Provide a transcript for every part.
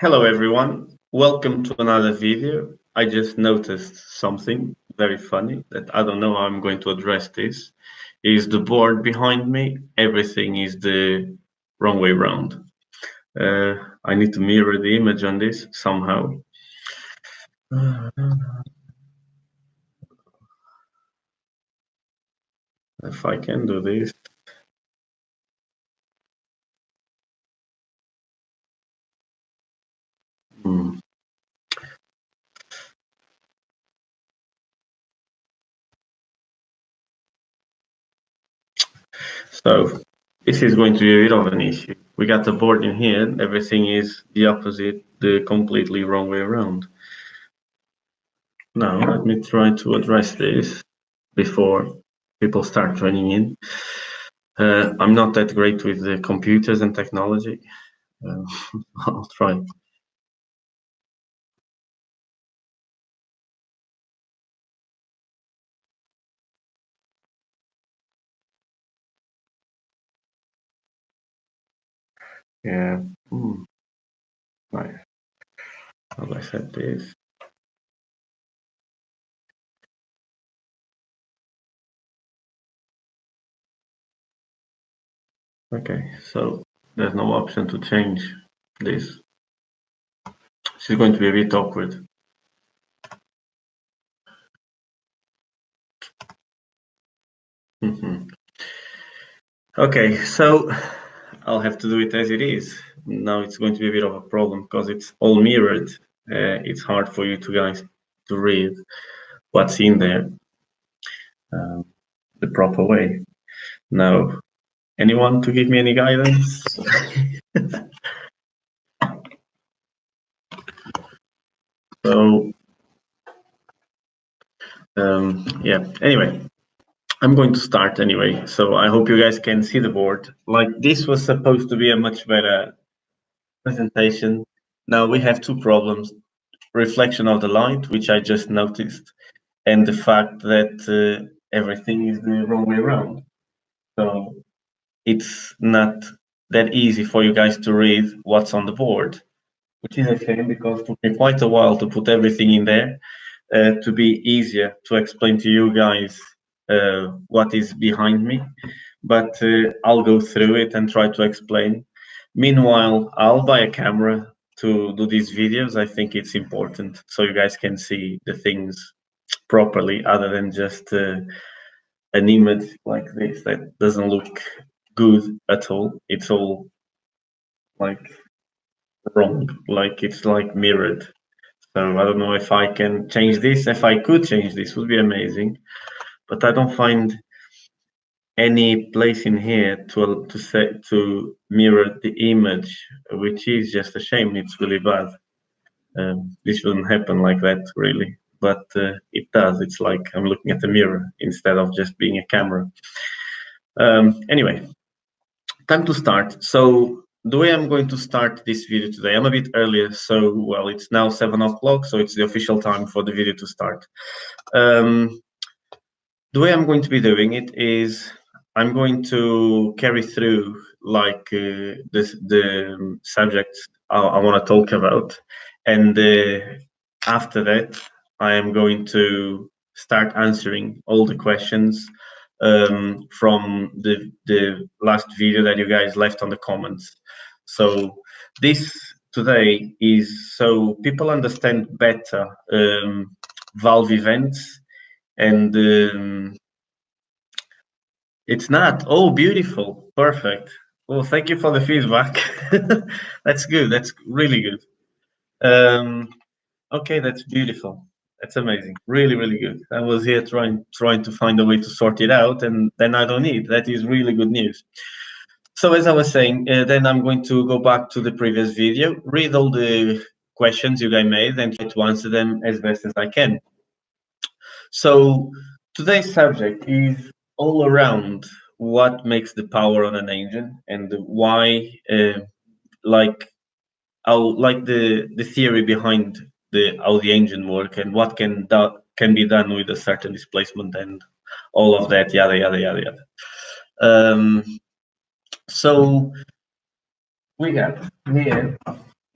Hello everyone, welcome to another video. I just noticed something very funny that I don't know how I'm going to address this. Is the board behind me, everything is the wrong way round. I need to mirror the image on this somehow. If I can do this. Hmm. So this is going to be a bit of an issue. We got the board in here, everything is the opposite, the completely wrong way around. Now let me try to address this before people start joining in. I'm not that great with the computers and technology. Uh, I'll try. Yeah. Right. How do I set this? Okay, so there's no option to change this. This is going to be a bit awkward. Okay, so I'll have to do it as it is. Now it's going to be a bit of a problem because it's all mirrored. It's hard for you two guys to read what's in there the proper way. Now, anyone to give me any guidance? So, yeah, anyway, I'm going to start anyway. So I hope you guys can see the board. Like this was supposed to be a much better presentation. Now we have two problems: reflection of the light, which I just noticed, and the fact that everything is the wrong way around. So it's not that easy for you guys to read what's on the board, which is a shame because it took me quite a while to put everything in there to be easier to explain to you guys what is behind me. But I'll go through it and try to explain. Meanwhile, I'll buy a camera to do these videos. I think it's important so you guys can see the things properly other than just an image like this that doesn't look good at all. It's all like wrong, like it's like mirrored. So I don't know if I can change this. If I could change this, would be amazing. But I don't find any place in here to mirror the image, which is just a shame. It's really bad. This shouldn't happen like that, really, but it does. It's like I'm looking at a mirror instead of just being a camera. Anyway, time to start. So the way I'm going to start this video today, I'm a bit earlier, so well, it's now 7 o'clock, so it's the official time for the video to start. The way I'm going to be doing it is I'm going to carry through like the subjects I want to talk about, and after that I am going to start answering all the questions from the last video that you guys left on the comments. So this today is so people understand better valve events and it's not. Oh, beautiful. Perfect. Well, thank you for the feedback. That's good. That's really good. Okay, that's beautiful. That's amazing. Really, really good. I was here trying to find a way to sort it out, and then I don't need. That is really good news. So as I was saying, then I'm going to go back to the previous video, read all the questions you guys made, and try to answer them as best as I can. So today's subject is all around what makes the power on an engine and why, like how, like the theory behind how the engine work and what can be done with a certain displacement and all of that, yada yada yada yada. So we have here.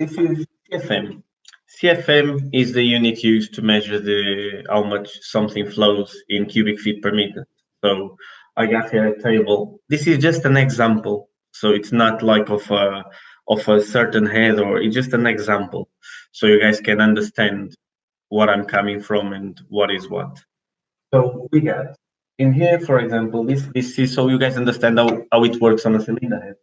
This is CFM. CFM is the unit used to measure how much something flows in cubic feet per meter. So I got here a table. This is just an example. So it's not like of a certain head, or it's just an example. So you guys can understand what I'm coming from and what is what. So we got in here, for example, this is so you guys understand how it works on a cylinder head.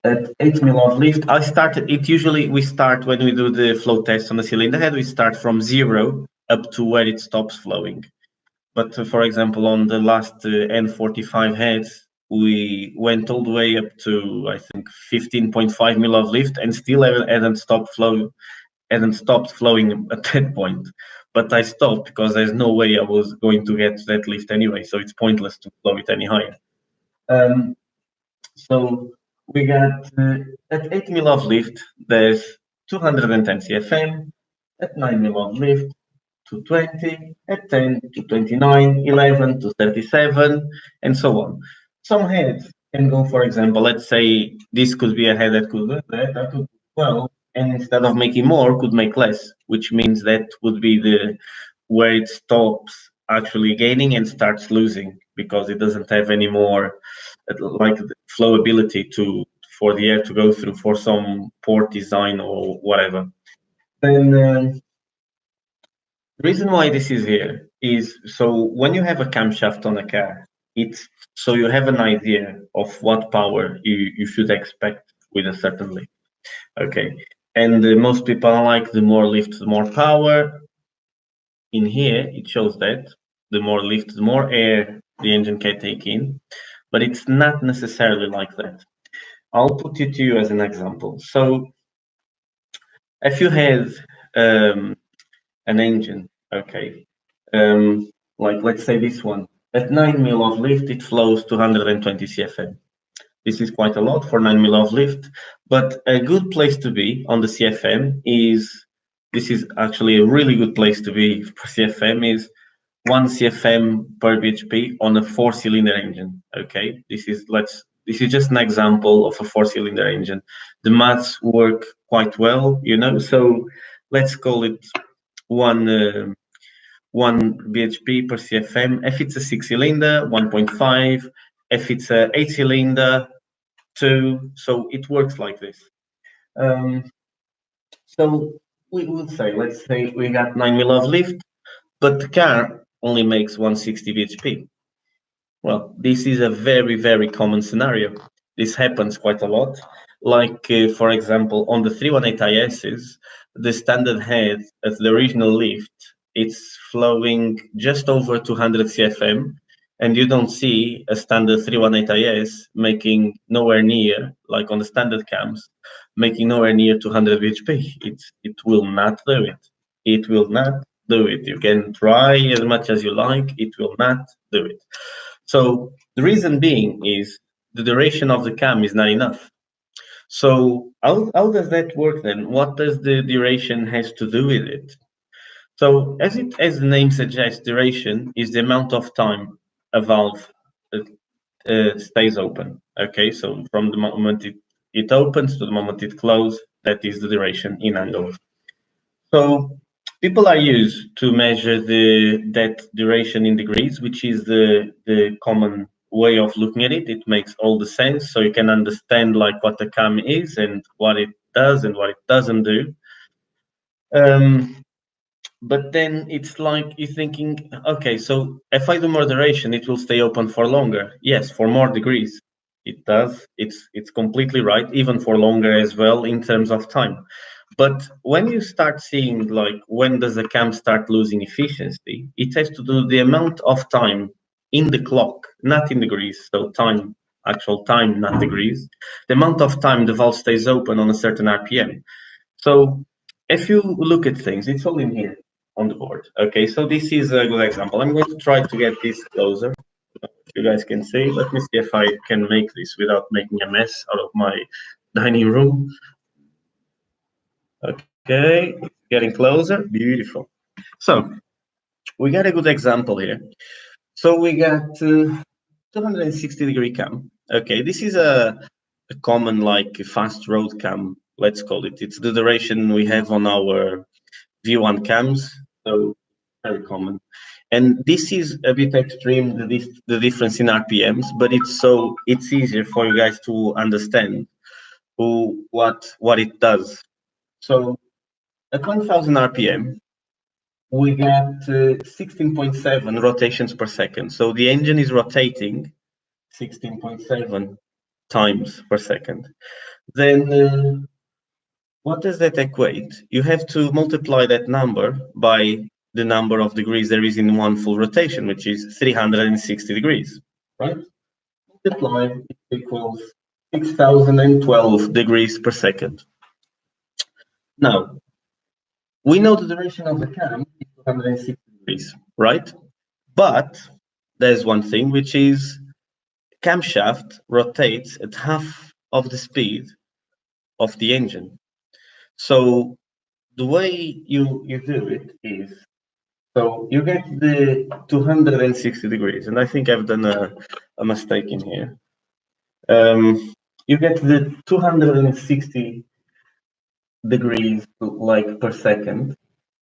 At 8 mil of lift, I started it. Usually we start when we do the flow test on the cylinder head, we start from 0 up to where it stops flowing. But for example, on the last N45 heads, we went all the way up to, I think, 15.5 mil of lift, and still hadn't stopped flowing at that point. But I stopped because there's no way I was going to get that lift anyway, so it's pointless to flow it any higher. So we got at 8 mil of lift, there's 210 CFM. At 9 mil of lift, 220. At 10 to 29, 11 to 37, and so on. Some heads can go, for example, let's say this could be a head that could do that, I could do 12, and instead of making more, could make less, which means that would be the where it stops actually gaining and starts losing, because it doesn't have any more like flow ability for the air to go through for some port design or whatever. Then the reason why this is here is so when you have a camshaft on a car, it's so you have an idea of what power you should expect with a certain lift. Okay, and most people are like, the more lift, the more power. In here, it shows that the more lift, the more air the engine can take in, but it's not necessarily like that. I'll put it to you as an example. So if you had an engine, okay, like let's say this one, at 9 mil of lift, it flows 220 CFM. This is quite a lot for 9 mil of lift, but a good place to be on the CFM is, this is actually a really good place to be for CFM, is 1 CFM per bhp on a 4-cylinder engine. Okay, this is just an example of a 4-cylinder engine. The maths work quite well, you know. So let's call it 1 bhp per CFM. If it's a 6-cylinder, 1.5. If it's a 8-cylinder, 2. So it works like this. So we would say, let's say we got 9 mil of lift, but the car only makes 160 bhp. Well, this is a very, very common scenario. This happens quite a lot. Like, for example, on the 318 ISs, the standard head at the original lift, it's flowing just over 200 CFM, and you don't see a standard 318 IS making nowhere near, like on the standard cams, making nowhere near 200 bhp. It will not do it. It will not do it. You can try as much as you like, it will not do it. So the reason being is the duration of the cam is not enough. So how does that work then? What does the duration has to do with it? So as the name suggests, duration is the amount of time a valve stays open. Okay, so from the moment it opens to the moment it closes, that is the duration in angles. So people are used to measure that duration in degrees, which is the common way of looking at it. It makes all the sense, so you can understand like what the cam is and what it does and what it doesn't do. But then it's like you're thinking, okay, so if I do more duration, it will stay open for longer. Yes, for more degrees, it does. It's completely right, even for longer as well in terms of time. But when you start seeing like when does the cam start losing efficiency, it has to do the amount of time in the clock, not in degrees. So time, actual time, not degrees. The amount of time the valve stays open on a certain RPM. So if you look at things, it's all in here on the board. Okay, so this is a good example. I'm going to try to get this closer. You guys can see. Let me see if I can make this without making a mess out of my dining room. Okay, getting closer. Beautiful. So we got a good example here. So we got 260-degree cam. Okay, this is a common like fast road cam let's call it. It's the duration we have on our V1 cams, so very common. And this is a bit extreme, the difference in RPMs, but it's easier for you guys to understand what it does. So at 1000 RPM, we get 16.7 rotations per second. So the engine is rotating 16.7 times per second. Then what does that equate? You have to multiply that number by the number of degrees there is in one full rotation, which is 360 degrees, right? Multiply, it equals 6012 degrees per second. Now, we know the duration of the cam is 260 degrees, right? But there's one thing, which is camshaft rotates at half of the speed of the engine. So the way you do it is, so you get the 260 degrees, and I think I've done a mistake in here. You get the 260 degrees like per second.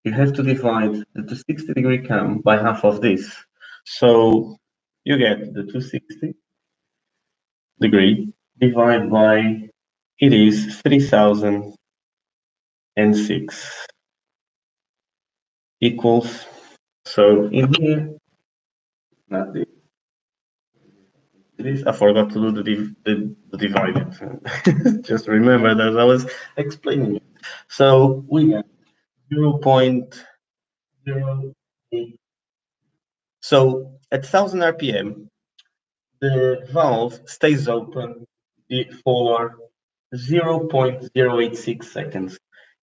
You have to divide the 260-degree cam by half of this. So you get the 260 degree divided by, it is 3006 equals, so in here, not this, I forgot to do the divided. Just remember that I was explaining it. So we get 0.08. So at 1000 RPM, the valve stays open for 0.086 seconds.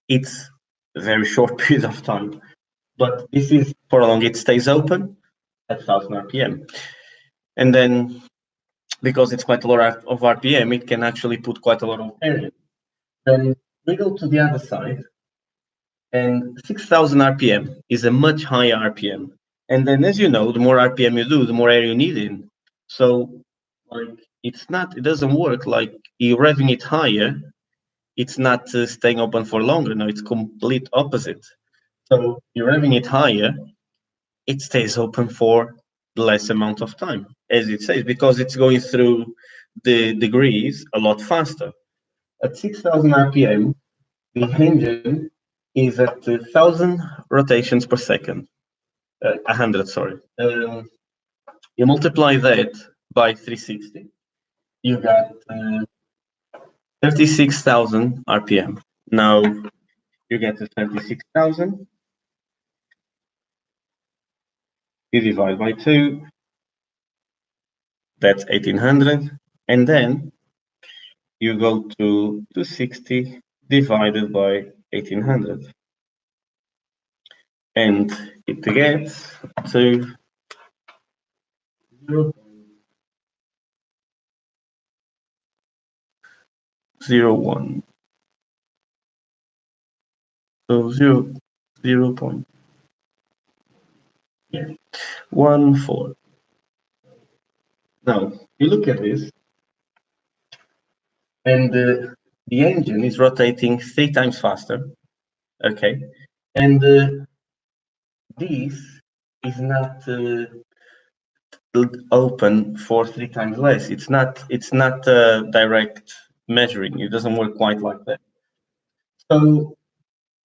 It's a very short period of time, but this is for how long it stays open at 1000 RPM. And then, because it's quite a lot of RPM, it can actually put quite a lot of air in. Then we go to the other side, and 6000 RPM is a much higher RPM. And then, as you know, the more RPM you do, the more air you need in. So, like, it doesn't work like you're revving it higher. It's not staying open for longer. No, it's complete opposite. So you're revving it higher, it stays open for the less amount of time, as it says, because it's going through the degrees a lot faster. At 6000 RPM, the engine is at 1000 rotations per second. 100, sorry. You multiply that by 360, you got 36,000 RPM. Now you get to 36,000, you divide by 2, that's 1800, and then you go to 260 divided by 1800, and it gets to 0.01. So 0.14. Now you look at this, and the engine is rotating 3 times faster. Okay, and this is not open for 3 times less. It's not direct measuring. It doesn't work quite like that. So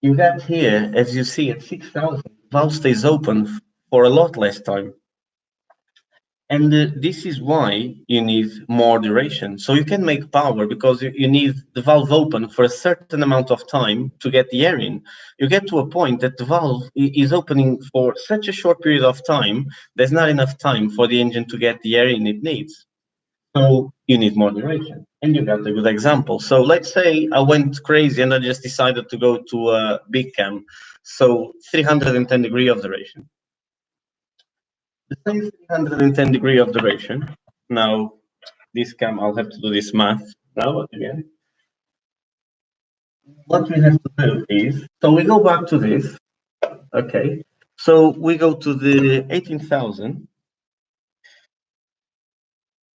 you got here, as you see, at 6000, valve stays open for a lot less time. And this is why you need more duration. So you can make power because you need the valve open for a certain amount of time to get the air in. You get to a point that the valve is opening for such a short period of time, there's not enough time for the engine to get the air in it needs. So you need more duration. And you got a good example. So let's say I went crazy and I just decided to go to a big cam. So 310 degree of duration. The same 310 degree of duration. Now, this cam, I'll have to do this math now again. What we have to do is, so we go back to this, okay? So we go to the 18,000.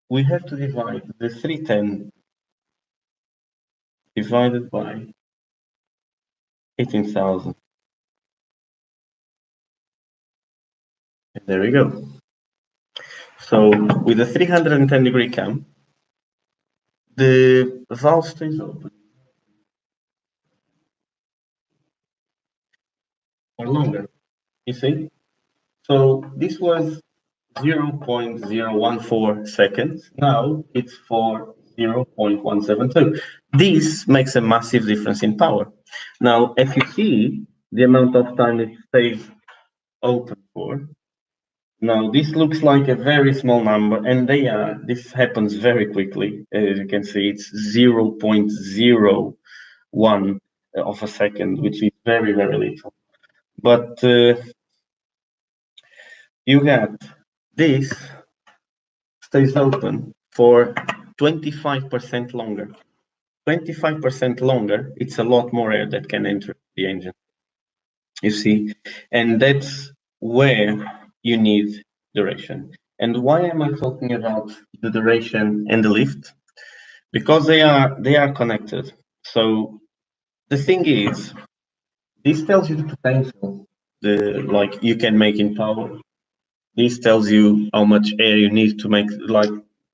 We have to divide the 310 divided by 18,000. There we go. So with a 310-degree cam, the valve stays open for longer, you see? So this was 0.014 seconds. Now it's for 0.172. This makes a massive difference in power. Now, if you see the amount of time it stays open for, now this looks like a very small number, and this happens very quickly. As you can see, it's 0.01 of a second, which is very, very little. But you got this stays open for 25% longer. 25% longer, it's a lot more air that can enter the engine. You see, and that's where you need duration. And why am I talking about the duration and the lift? Because they are connected. So the thing is, this tells you the potential, like you can make in power. This tells you how much air you need to make, like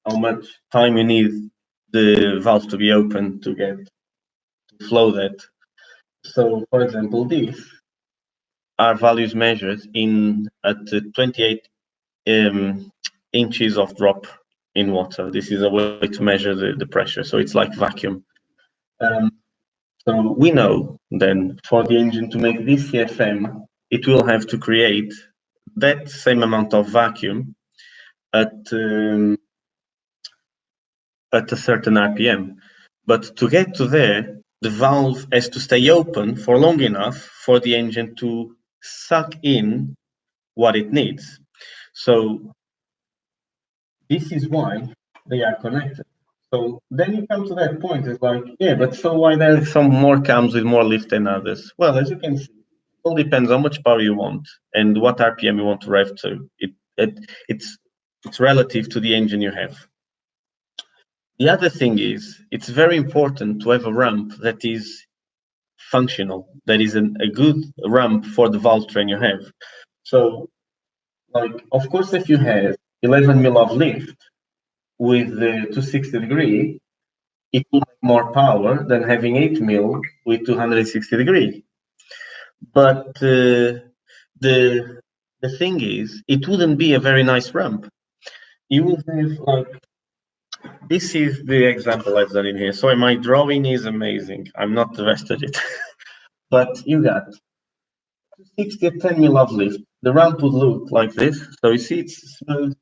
how much time you need the valve to be open to get to flow that. So, for example, these are values measured at 28 inches of drop in water. This is a way to measure the pressure. So it's like vacuum. So we know then for the engine to make this CFM, it will have to create that same amount of vacuum at a certain RPM. But to get to there, the valve has to stay open for long enough for the engine to suck in what it needs. So this is why they are connected. So then you come to that point, it's like, yeah, but so why there are some more cams with more lift than others? Well, as you can see, it all depends how much power you want and what RPM you want to rev to. It's relative to the engine you have. The other thing is, it's very important to have a ramp that is functional, that is a good ramp for the valve train you have. So, like, of course, if you have 11 mil of lift with the 260 degree, it will have more power than having 8 mil with 260 degree. But the thing is, it wouldn't be a very nice ramp. You will have like, this is the example I've done in here. So my drawing is amazing. I'm not the rest of it. But you got 60 at 10 mil of lift. The ramp would look like this. So you see it's smooth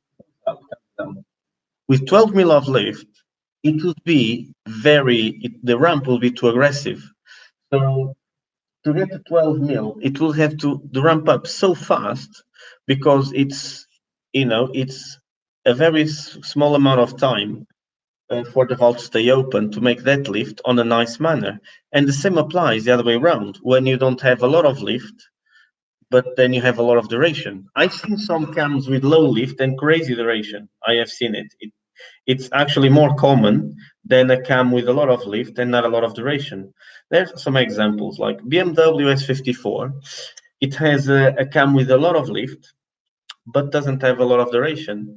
up, down. With 12 mil of lift, it would be the ramp will be too aggressive. So to get to 12 mil, it will have to ramp up so fast because it's a very small amount of time for the valve to stay open to make that lift on a nice manner. And the same applies the other way around. When you don't have a lot of lift, but then you have a lot of duration. I've seen some cams with low lift and crazy duration. I have seen it. It's actually more common than a cam with a lot of lift and not a lot of duration. There's some examples like BMW S54. It has a cam with a lot of lift, but doesn't have a lot of duration.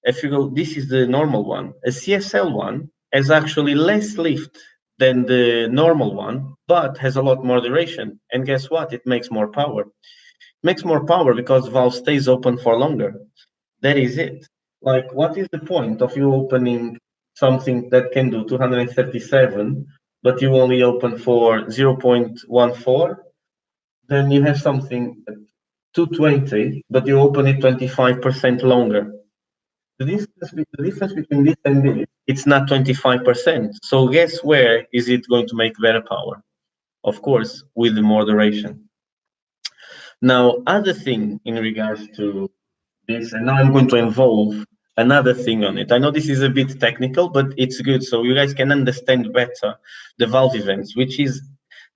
If you go, this is the normal one. A CSL one has actually less lift than the normal one, but has a lot more duration. And guess what? It makes more power. It makes more power because the valve stays open for longer. That is it. Like, what is the point of you opening something that can do 237, but you only open for 0.14? Then you have something at 220, but you open it 25% longer. The difference between this and this, it's not 25%. So guess where is it going to make better power? Of course, with more duration. Now, other thing in regards to this, and now I'm going to involve another thing on it. I know this is a bit technical, but it's good so you guys can understand better the valve events, which is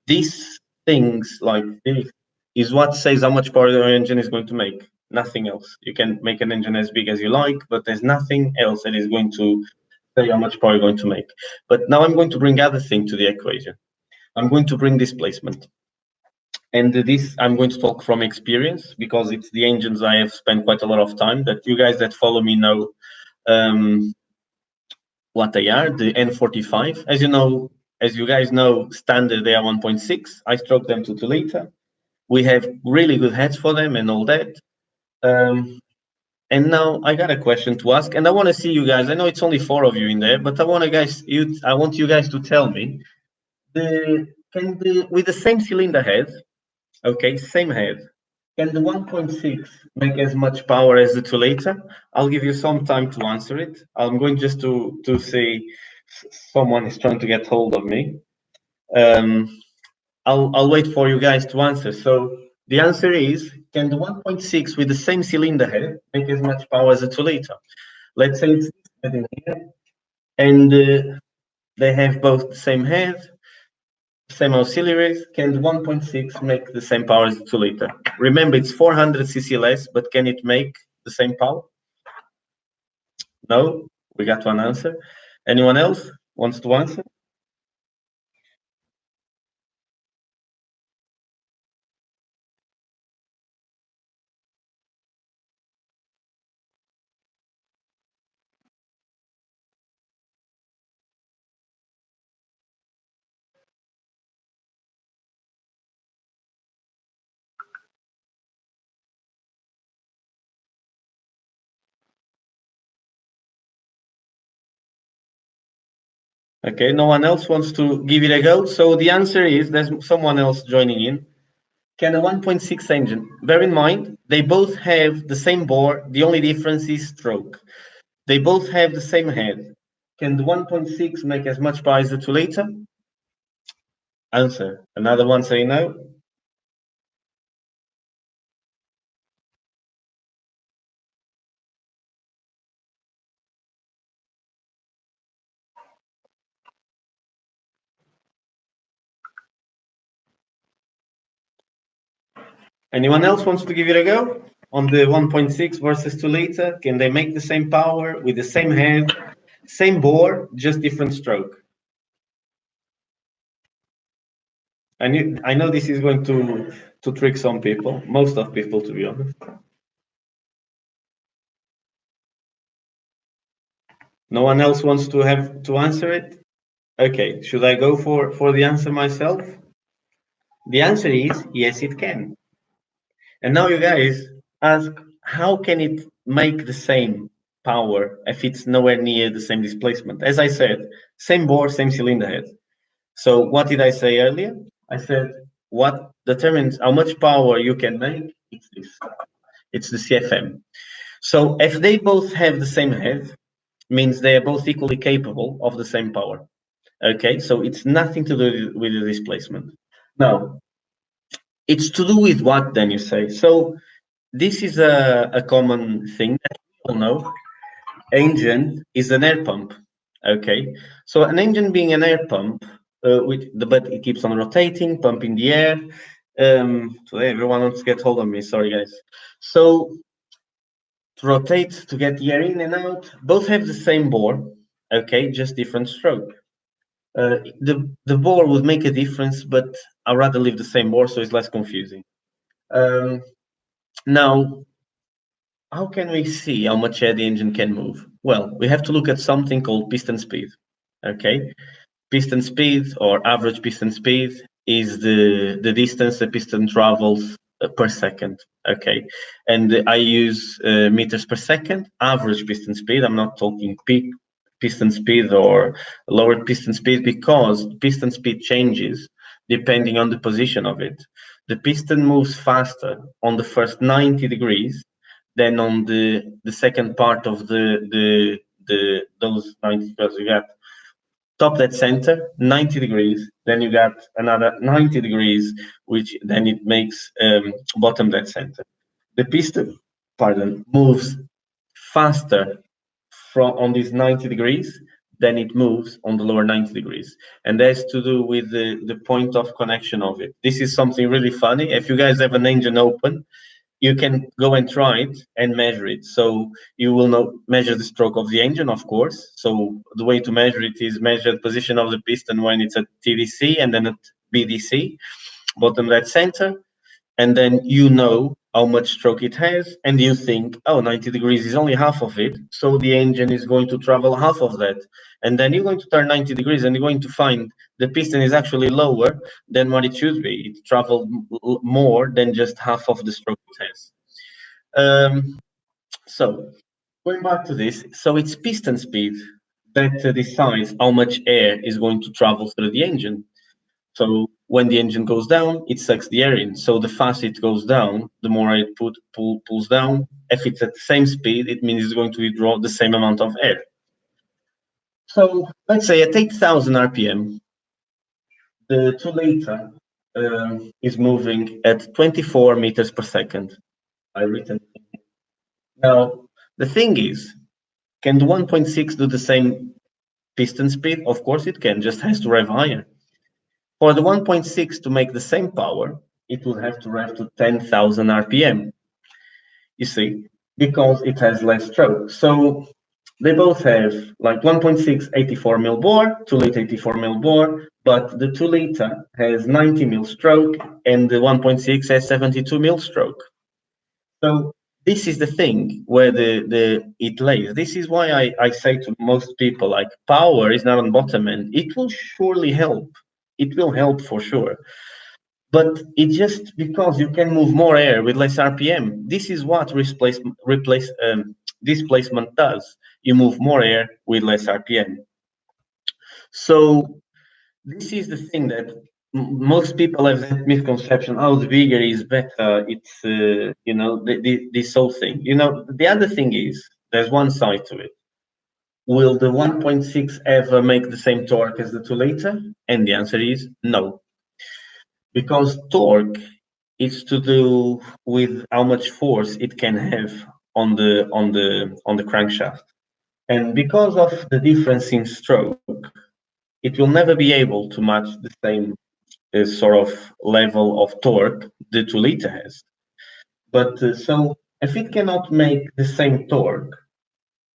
these things like this is what says how much power your engine is going to make. Nothing else. You can make an engine as big as you like, but there's nothing else that is going to say how much power you're going to make. But now I'm going to bring other thing to the equation. I'm going to bring displacement. And this, I'm going to talk from experience because it's the engines I have spent quite a lot of time that you guys that follow me know what they are, the N45. As you guys know, standard they are 1.6. I stroke them to 2 liter. We have really good heads for them and all that. And now I got a question to ask, and I want to see you guys. I know it's only 4 of you in there, but I want you guys to tell me with the same cylinder head, okay, same head, can the 1.6 make as much power as the 2 liter? I'll give you some time to answer it. I'm going just to say someone is trying to get hold of me. I'll wait for you guys to answer. So the answer is, can the 1.6 with the same cylinder head make as much power as a 2 liter? Let's say it's in here, and they have both the same head, same auxiliaries. Can the 1.6 make the same power as the 2 liter? Remember, it's 400 cc less, but can it make the same power? No, we got one answer. Anyone else wants to answer? Okay, no one else wants to give it a go. So the answer is there's someone else joining in. Can a 1.6 engine, bear in mind, they both have the same bore, the only difference is stroke. They both have the same head. Can the 1.6 make as much power as the 2 liter? Answer. Another one say no. Anyone else wants to give it a go? On the 1.6 versus 2 liter, can they make the same power with the same head, same bore, just different stroke? I know this is going to trick some people, most of people, to be honest. No one else wants to have to answer it? Okay, should I go for the answer myself? The answer is yes, it can. And now you guys ask, how can it make the same power if it's nowhere near the same displacement? As I said, same bore, same cylinder head. So what did I say earlier? I said what determines how much power you can make, it's this. It's the CFM. So if they both have the same head, means they are both equally capable of the same power. Okay, so it's nothing to do with the displacement. Now, it's to do with what then you say? So this is a common thing that people know. Engine is an air pump. Okay, so an engine being an air pump, but it keeps on rotating, pumping the air. Today everyone wants to get hold of me. Sorry, guys. So to rotate to get the air in and out, both have the same bore. Okay, just different stroke. The bore would make a difference, but I'd rather leave the same bore so it's less confusing. Now, how can we see how much air the engine can move? Well, we have to look at something called piston speed. Okay, piston speed or average piston speed is the distance the piston travels per second. Okay, and I use meters per second, average piston speed. I'm not talking peak piston speed or lower piston speed because piston speed changes depending on the position of it. The piston moves faster on the first 90 degrees than on the second part of those 90 degrees. You got top dead center 90 degrees, then you got another 90 degrees, which then it makes bottom dead center. The piston, pardon, moves faster from on these 90 degrees than it moves on the lower 90 degrees. And that's to do with the point of connection of it. This is something really funny. If you guys have an engine open, you can go and try it and measure it. So you will measure the stroke of the engine, of course. So the way to measure it is measure the position of the piston when it's at TDC and then at BDC. bottom right center, and then you know how much stroke it has, and you think, oh, 90 degrees is only half of it, so the engine is going to travel half of that. And then you're going to turn 90 degrees and you're going to find the piston is actually lower than what it should be. It traveled more than just half of the stroke it has. So going back to this, so it's piston speed that decides how much air is going to travel through the engine. So when the engine goes down, it sucks the air in. So the faster it goes down, the more it pulls down. If it's at the same speed, it means it's going to withdraw the same amount of air. So let's say at 8,000 RPM, the 2-liter is moving at 24 meters per second. I written. Now, the thing is, can the 1.6 do the same piston speed? Of course it can, just has to rev higher. For the 1.6 to make the same power, it will have to rev to 10,000 RPM, you see, because it has less stroke. So they both have like 1.6 84 mil bore, 2-liter 84 mil bore, but the 2-liter has 90 mil stroke and the 1.6 has 72 mil stroke. So this is the thing where it lays. This is why I say to most people, like, power is not on bottom end. It will surely help. It will help for sure. But it just because you can move more air with less RPM. This is what displacement does. You move more air with less RPM. So this is the thing that most people have that misconception. Oh, the bigger is better. It's you know, this whole thing. You know, the other thing is there's one side to it. Will the 1.6 ever make the same torque as the 2-liter? And the answer is no, because torque is to do with how much force it can have on the crankshaft, and because of the difference in stroke, it will never be able to match the same sort of level of torque the 2-liter has. But so if it cannot make the same torque,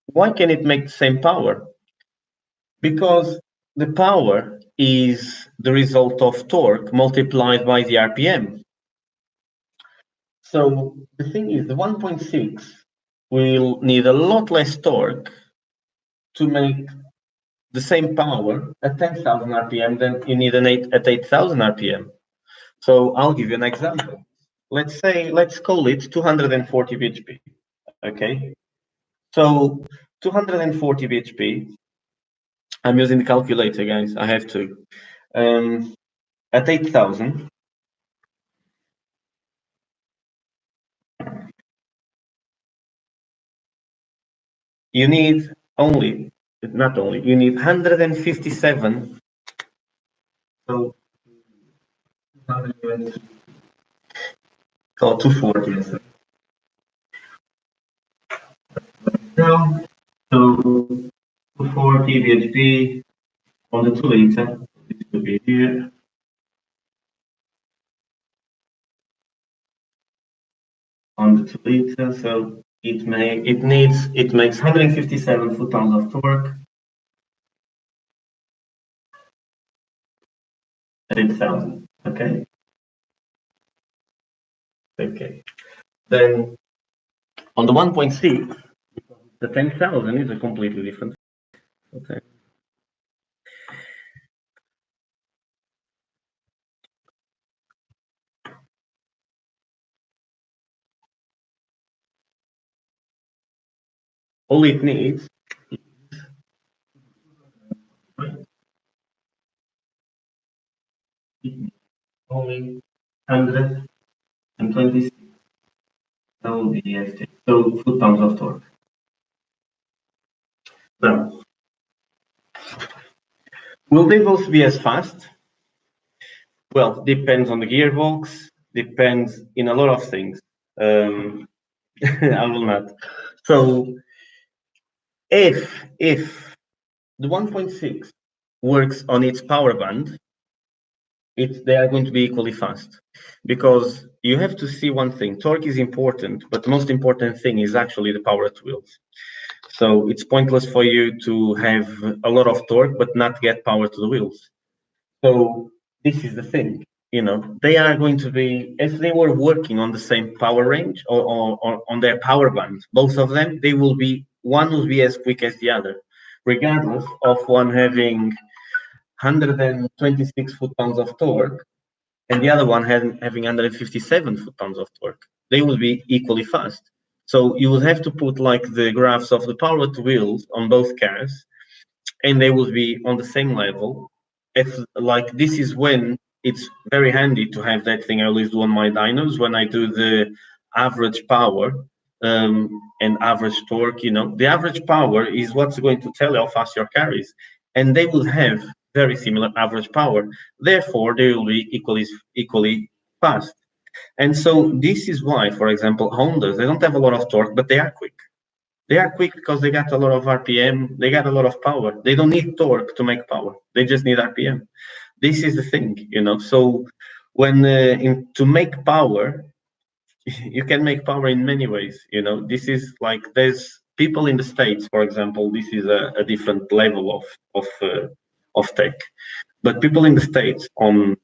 why can it make the same power? Because the power is the result of torque multiplied by the RPM. So the thing is, the 1.6 will need a lot less torque to make the same power at 10,000 RPM than you need at 8,000 RPM. So I'll give you an example. Let's call it 240 bhp. Okay. So 240 bhp. I'm using the calculator, guys. I have to. At 8,000. You need you need 157. So 240. Now, so 240 bhp on the 2-liter. It will be here. On the 2-liter, so it makes 157 foot-pounds of torque at 8,000. Okay. Okay. Then on the 1.6, the 10,000 is a completely different. Okay. All it needs is only 126 LDST, so foot-pounds of torque. Now, will they both be as fast? Well, depends on the gearbox, depends in a lot of things. I will not. So if the 1.6 works on its power band, they are going to be equally fast, because you have to see one thing. Torque is important, but the most important thing is actually the power at wheels. So it's pointless for you to have a lot of torque but not get power to the wheels. So this is the thing. they are going to be, if they were working on the same power range or on their power band, both of them, one will be as quick as the other, regardless of one having 126 foot-pounds of torque and the other one having 157 foot-pounds of torque. They will be equally fast. So you will have to put like the graphs of the power to wheels on both cars, and they will be on the same level. If like this is when it's very handy to have that thing I always do on my dynos when I do the average power and average torque. The average power is what's going to tell you how fast your car is, and they will have very similar average power. Therefore, they will be equally fast. And so this is why, for example, Hondas, they don't have a lot of torque, but they are quick. They are quick because they got a lot of RPM, they got a lot of power. They don't need torque to make power. They just need RPM. This is the thing, So when to make power, you can make power in many ways, This is like there's people in the States, for example. This is a different level of tech, but people in the States on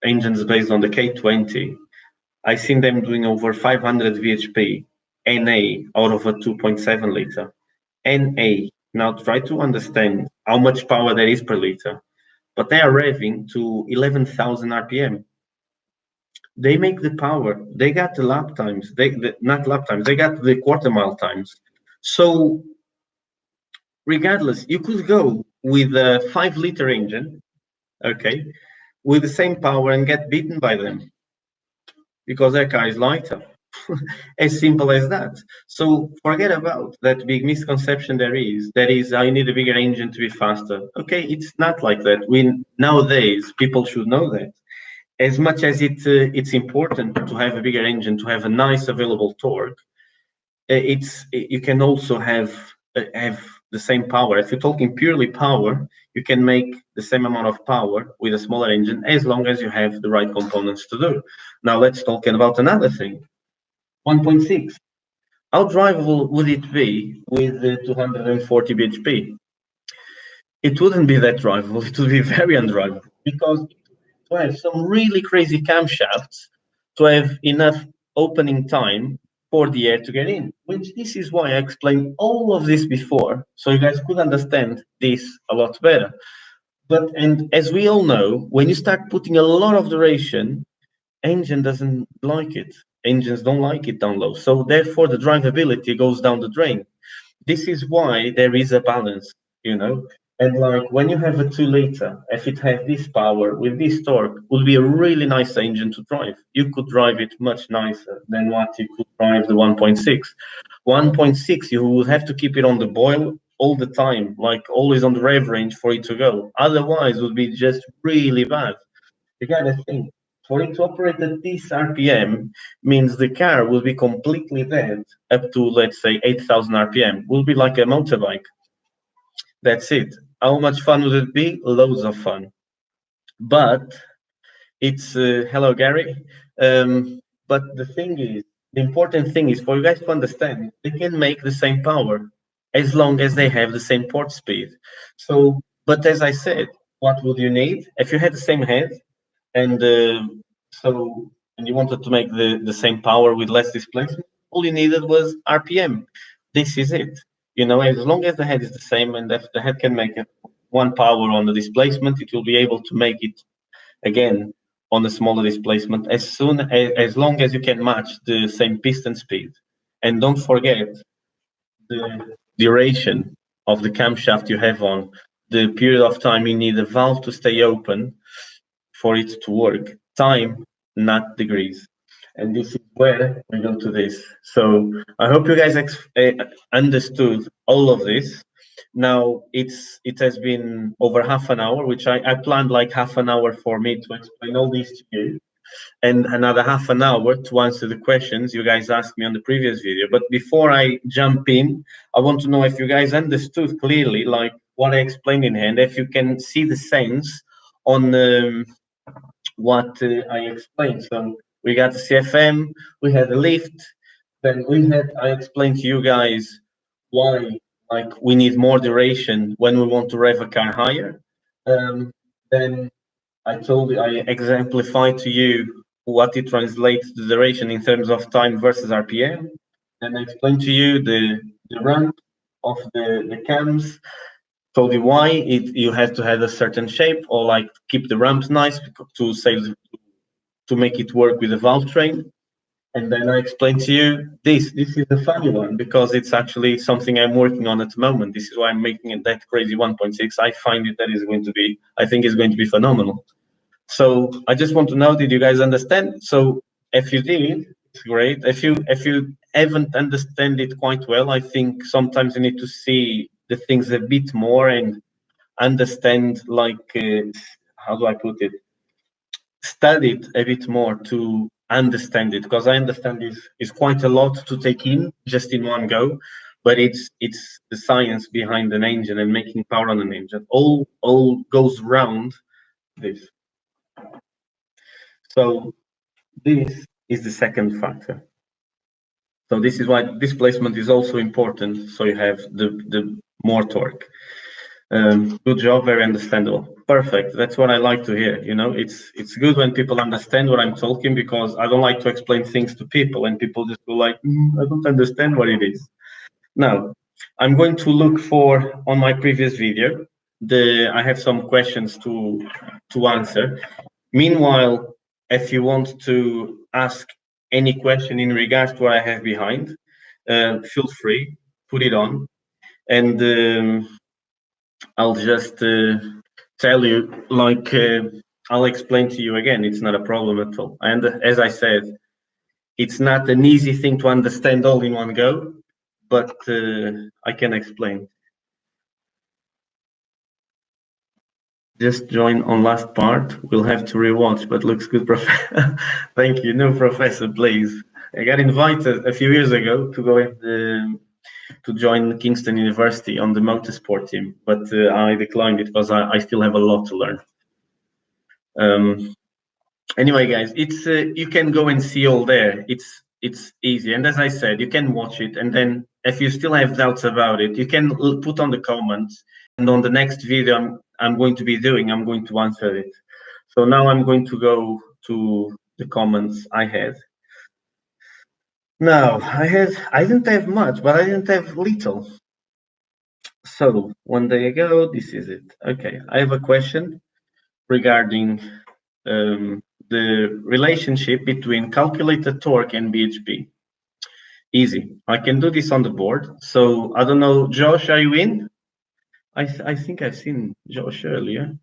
engines based on the K20, I've seen them doing over 500 VHP NA out of a 2.7 liter. NA. Now try to understand how much power there is per liter, but they are revving to 11,000 RPM. They make the power. They got the lap times. Not lap times. They got the quarter mile times. So regardless, you could go with a 5-liter engine, okay, with the same power and get beaten by them because their car is lighter. As simple as that. So forget about that big misconception there is. That is, I need a bigger engine to be faster. Okay, it's not like that. Nowadays, people should know that. As much as it's important to have a bigger engine, to have a nice available torque, you can also have the same power. If you're talking purely power, you can make the same amount of power with a smaller engine as long as you have the right components to do. Now let's talk about another thing. 1.6. How drivable would it be with the 240 bhp? It wouldn't be that drivable. It would be very undrivable because to have some really crazy camshafts, to have enough opening time for the air to get in, which this is why I explained all of this before, so you guys could understand this a lot better. And as we all know, when you start putting a lot of duration, engine doesn't like it. Engines don't like it down low. So therefore, the drivability goes down the drain. This is why there is a balance, And like when you have a 2-liter, if it has this power with this torque, would be a really nice engine to drive. You could drive it much nicer than what you could drive the 1.6. 1.6, you would have to keep it on the boil all the time, like always on the rev range for it to go. Otherwise, it would be just really bad. You gotta think. For it to operate at this RPM means the car will be completely dead up to, let's say, 8,000 RPM. Will be like a motorbike. That's it. How much fun would it be? Loads of fun. But it's, hello, Gary. But the important thing is for you guys to understand, they can make the same power as long as they have the same port speed. So, but as I said, what would you need? If you had the same head, and you wanted to make the same power with less displacement, all you needed was RPM. This is it. As long as the head is the same, and if the head can make one power on the displacement, it will be able to make it again on a smaller displacement as long as you can match the same piston speed. And don't forget the duration of the camshaft you have on, the period of time you need the valve to stay open for it to work. Time, not degrees. And this is where we go to this. So I hope you guys understood all of this. Now it has been over half an hour, which I planned like half an hour for me to explain all this to you, and another half an hour to answer the questions you guys asked me on the previous video. But before I jump in, I want to know if you guys understood clearly, like what I explained in hand, if you can see the sense on what I explained. So we got the CFM, we had the lift, then I explained to you guys why we need more duration when we want to rev a car higher. Then I told you, I exemplified to you what it translates the duration in terms of time versus RPM. And I explained to you the ramp of the cams, told you why you have to have a certain shape or like keep the ramps nice to save, to make it work with the valve train. And then I explained to you this is a funny one because it's actually something I'm working on at the moment. This is why I'm making it that crazy 1.6. I find it that is going to be, I think it's going to be phenomenal. So I just want to know, did you guys understand? So if you did, it's great. If you haven't understand it quite well, I think sometimes you need to see the things a bit more and understand, like, how do I put it? Study it a bit more to understand it, because I understand is quite a lot to take in just in one go, but it's the science behind an engine and making power on an engine. All goes around this. So this is the second factor. So this is why displacement is also important. So you have the more torque. Good job, very understandable. Perfect. That's what I like to hear. You know, it's good when people understand what I'm talking, because I don't like to explain things to people and people just go like, I don't understand what it is. Now, I'm going to look for on my previous video. I have some questions to answer. Meanwhile, if you want to ask any question in regards to what I have behind, feel free, put it on, and I'll just tell you, like, I'll explain to you again. It's not a problem at all. And as I said, it's not an easy thing to understand all in one go, but I can explain. Just join on last part. We'll have to rewatch, but looks good, Professor. Thank you. No, Professor, please. I got invited a few years ago to go to join Kingston University on the motorsport team, but I declined it because I still have a lot to learn. Anyway, guys, it's you can go and see all there. It's easy, and as I said, you can watch it, and then if you still have doubts about it, you can put on the comments, and on the next video I'm going to be doing, I'm going to answer it. So now I'm going to go to the comments I had. Now I didn't have much, but I didn't have little. So one day ago, this is it. Okay, I have a question regarding the relationship between calculated torque and BHP. Easy. I can do this on the board. So I don't know, Josh, are you in? I think I've seen Josh earlier.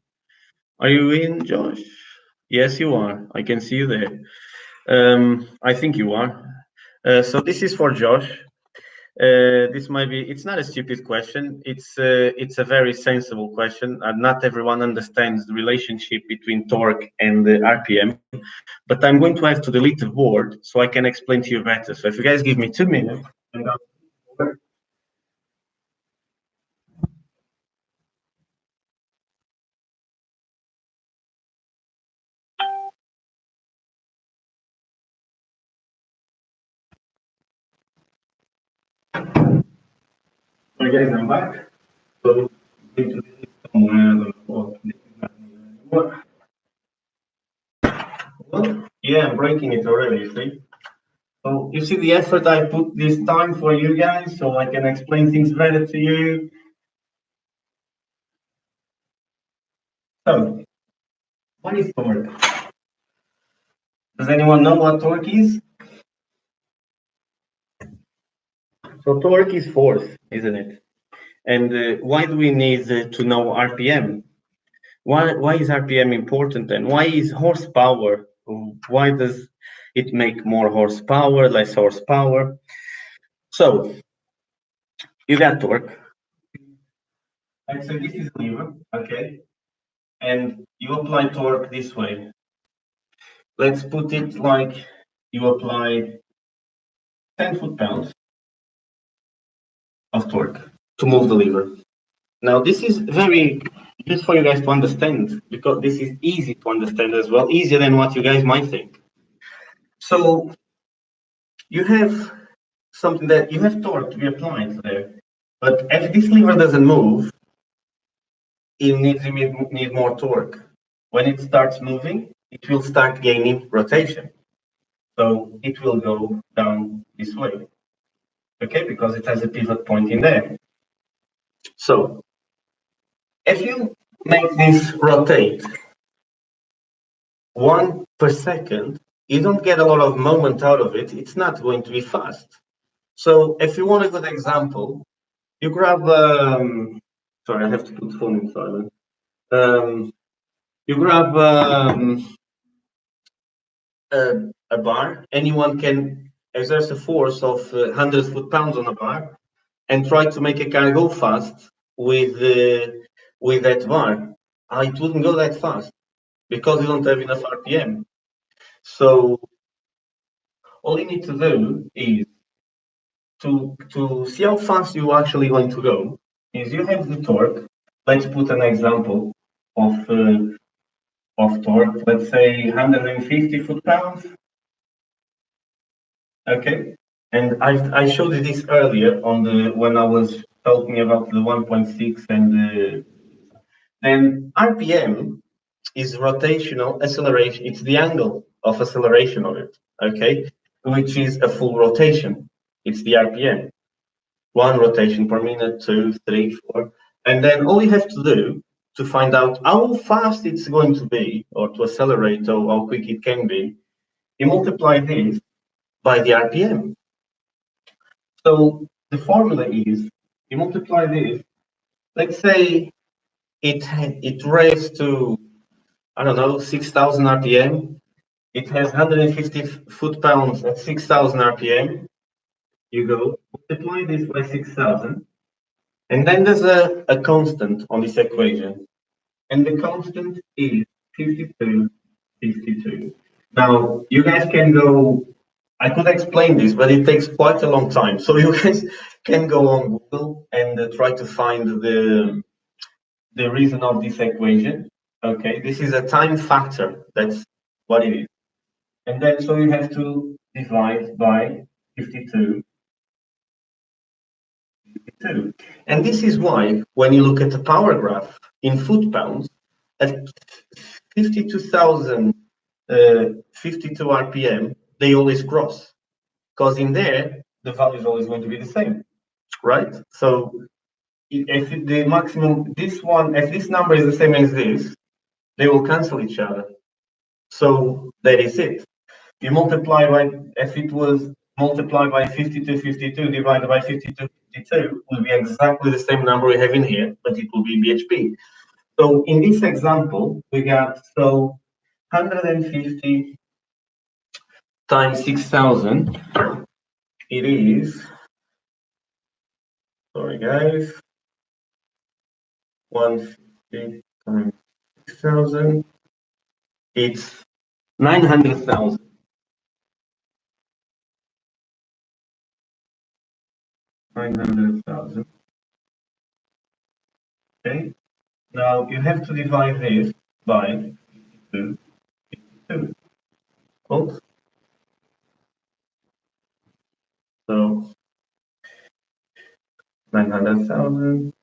Are you in, Josh? Yes, you are. I can see you there. I think you are. So this is for Josh. This might be, it's not a stupid question. It's a very sensible question. Not everyone understands the relationship between torque and the RPM, but I'm going to have to delete the board so I can explain to you better. So if you guys give me 2 minutes. So guys, I'm back. So well, yeah, I'm breaking it already, you see. So you see the effort I put this time for you guys, so I can explain things better to you. So, what is torque? Does anyone know what torque is? So torque is force, isn't it? And why do we need to know RPM? Why is RPM important then? Why is horsepower? Why does it make more horsepower, less horsepower? So you got torque. And so this is lever, okay? And you apply torque this way. Let's put it like you apply 10 foot-pounds of torque to move the lever. Now this is very, just for you guys to understand, because this is easy to understand as well, easier than what you guys might think. So you have something that you have torque to be applied there, but if this lever doesn't move, it needs more torque. when it starts moving, it will start gaining rotation. So it will go down this way, okay, because it has a pivot point in there. So if you make this rotate 1 per second, you don't get a lot of moment out of it. It's not going to be fast. So if you want a good example, you grab, sorry, I have to put the phone in silent. You grab a bar. Anyone can exert a force of 100 foot-pounds on a bar and try to make a car go fast with that bar. It wouldn't go that fast because you don't have enough RPM. So all you need to do is to see how fast you're actually going to go is you have the torque. Let's put an example of torque. Let's say 150 foot-pounds. Okay, and I showed you this earlier on when I was talking about the 1.6 and then RPM is rotational acceleration. It's the angle of acceleration of it. Okay, which is a full rotation. It's the RPM. 1 rotation per minute, 2, 3, 4. And then all you have to do to find out how fast it's going to be or to accelerate or how quick it can be, you multiply this by the RPM. So the formula is you multiply this. Let's say it revs to, I don't know, 6,000 RPM. It has 150 foot-pounds at 6,000 RPM. You go multiply this by 6,000. And then there's a constant on this equation. And the constant is 52, 52. Now, you guys can go, I could explain this, but it takes quite a long time. So you guys can go on Google and try to find the reason of this equation. Okay, this is a time factor. That's what it is. And then, so you have to divide by 52. And this is why, when you look at the power graph in foot-pounds, at 52,000, 52 RPM, they always cross. Because in there, the value is always going to be the same, right? So if the maximum, if this number is the same as this, they will cancel each other. So that is it. You multiply by, if it was multiplied by 52, 52 divided by 52, 52 will be exactly the same number we have in here, but it will be BHP. So in this example, we got, so 150 times 6,000, it is, sorry guys, 150 times 6,000, it's 900,000. 900,000. Okay. Now you have to divide this by 52. Oops. So 900,000.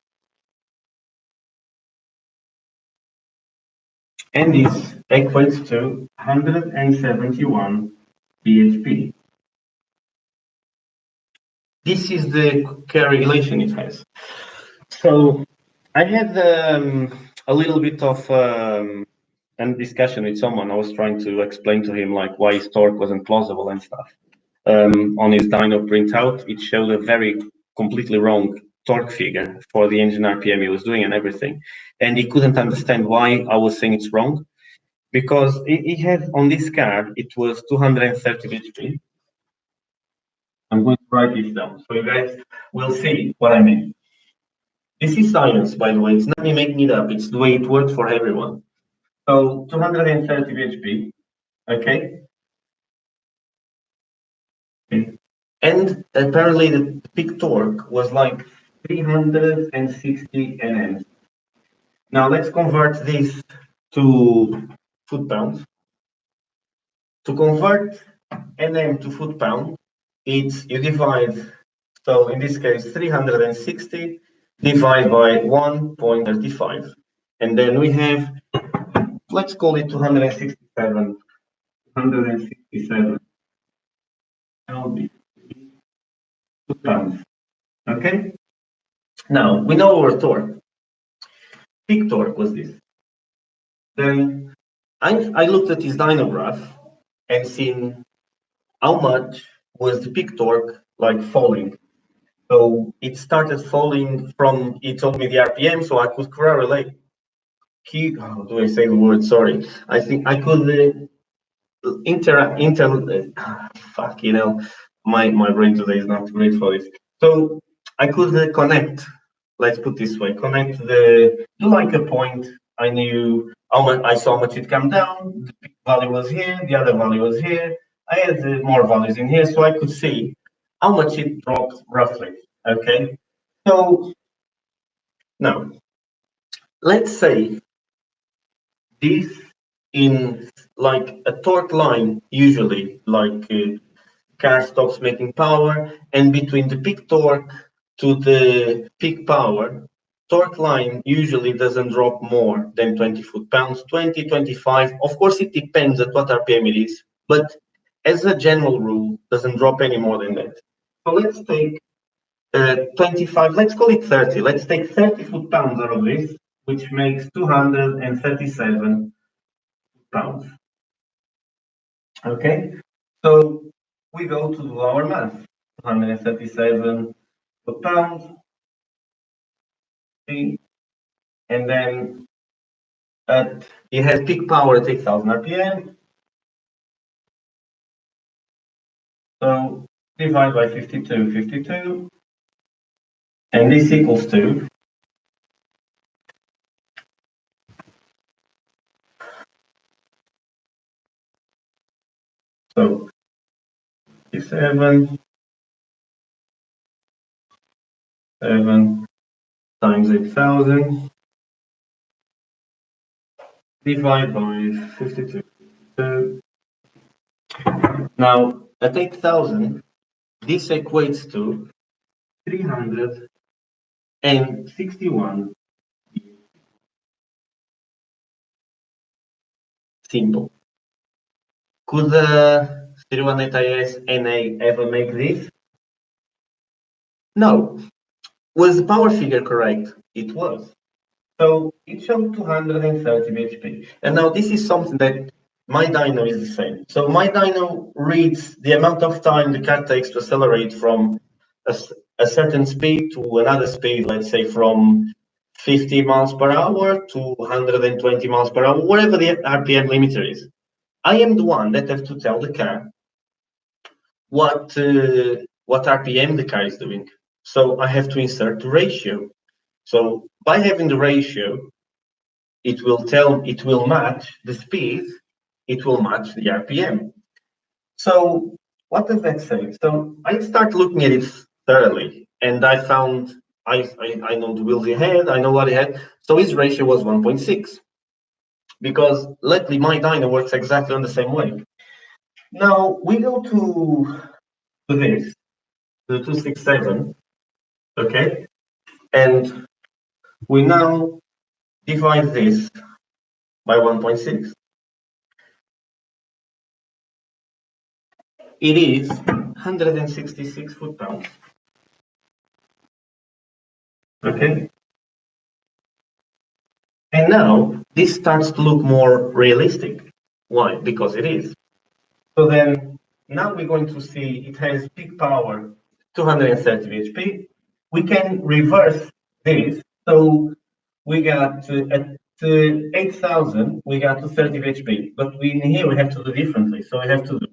And this equates to 171 bhp. This is the care regulation it has. So I had a little bit of a discussion with someone. I was trying to explain to him like why his torque wasn't plausible and stuff. On his dyno printout, it showed a very completely wrong torque figure for the engine RPM he was doing and everything. And he couldn't understand why I was saying it's wrong, because he had on this car, it was 230 bhp. I'm going to write this down so you guys will see what I mean. This is science, by the way. It's not me making it up. It's the way it works for everyone. So 230 bhp, okay? And apparently the peak torque was like 360 Nm. Now let's convert this to foot-pounds. To convert Nm to foot-pound, it's you divide, so in this case 360 divided by 1.35. And then we have let's call it 267. 167 lb pounds. Okay. Now we know our torque. Peak torque was this. Then I looked at his dyno graph and seen how much was the peak torque like falling. So it started falling from, he told me the RPM, so I could correlate. How do I say the word? Sorry. I think I could fuck, you know, my brain today is not great for this. So I could connect, let's put this way, connect the, do like a point. I knew how much, I saw how much it come down, the peak value was here, the other value was here. I had more values in here, so I could see how much it dropped roughly. Okay. So now let's say this in like a torque line, usually like car stops making power, and between the peak torque to the peak power, torque line usually doesn't drop more than 20 foot-pounds, 20, 25. Of course, it depends at what RPM it is, but as a general rule, doesn't drop any more than that. So let's take 25, let's call it 30. Let's take 30 foot-pounds out of this, which makes 237 pounds. Okay, so we go to do our math. 137 foot-pounds, and then it has peak power at 8,000 RPM. So divide by 52, and this equals to so 7 times 8,000 divide by 52. Now at 8,000, this equates to 361. Simple. Could the 318IS NA ever make this? No. Was the power figure correct? It was. So it showed 230 bhp. And now this is something that my dyno is the same. So my dyno reads the amount of time the car takes to accelerate from a certain speed to another speed, let's say from 50 miles per hour to 120 miles per hour, whatever the RPM limiter is. I am the one that have to tell the car what RPM the car is doing. So I have to insert the ratio. So by having the ratio, it will match the speed, it will match the RPM. So what does that say? So I start looking at it thoroughly, and I found I know the wheels he had, I know what he had. So his ratio was 1.6, because luckily my dyno works exactly on the same way. Now we go to this, the 267, okay, and we now divide this by 1.6. It is 166 foot-pounds. Okay. And now this starts to look more realistic. Why? Because it is. So then now we're going to see it has peak power 230 bhp. We can reverse this. So we got at 8,000, we got to 30 bhp. But in here we have to do differently. So we have to do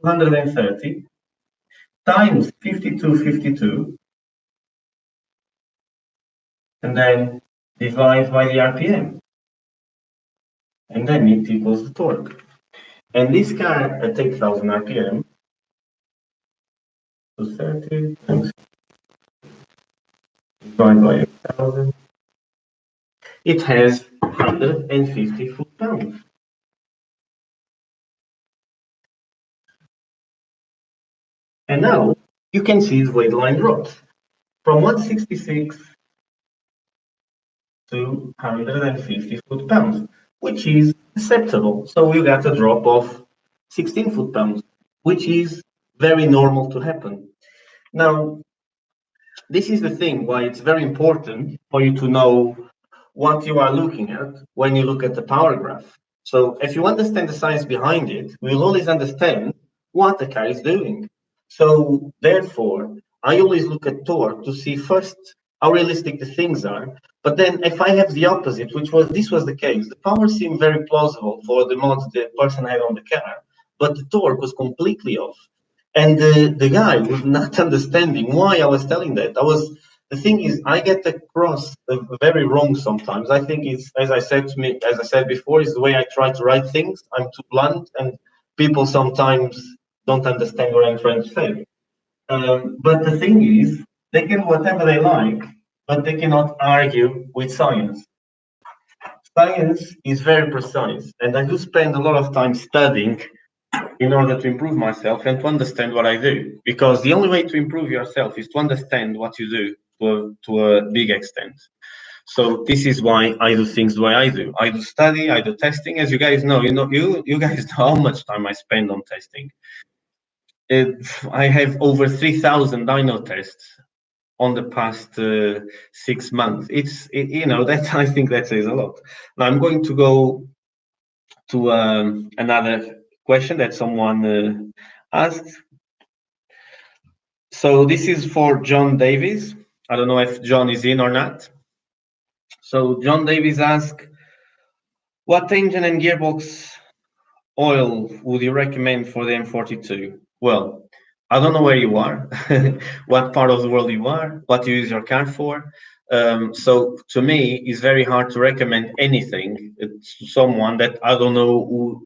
230 times 52, and then divide by the RPM. And then it equals the torque. And this car at 8,000 RPM, 230 times divided by 8,000, it has 150 foot-pounds. And now you can see the way the line drops from 166 to 150 foot-pounds. which is acceptable. So you got a drop of 16 foot-pounds, which is very normal to happen. Now, this is the thing why it's very important for you to know what you are looking at when you look at the power graph. So if you understand the science behind it, we'll always understand what the car is doing. So therefore, I always look at torque to see first how realistic the things are. But then if I have the opposite, this was the case, the power seemed very plausible for the mods the person had on the car, but the torque was completely off. And the guy was not understanding why I was telling that. The thing is, I get across very wrong sometimes. I think it's, as I said before, is the way I try to write things. I'm too blunt, and people sometimes don't understand what I'm trying to say. But the thing is, they can whatever they like, but they cannot argue with science. Science is very precise, and I do spend a lot of time studying in order to improve myself and to understand what I do. Because the only way to improve yourself is to understand what you do to a big extent. So this is why I do things the way I do. I do study, I do testing. As you guys know, you guys know how much time I spend on testing. I have over 3,000 dyno tests on the past 6 months. That I think that says a lot. Now I'm going to go to another question that someone asked. So this is for John Davies. I don't know if John is in or not. So John Davies asked, what engine and gearbox oil would you recommend for the M42? Well, I don't know where you are, what part of the world you are, what you use your car for. So to me, it's very hard to recommend anything to someone that I don't know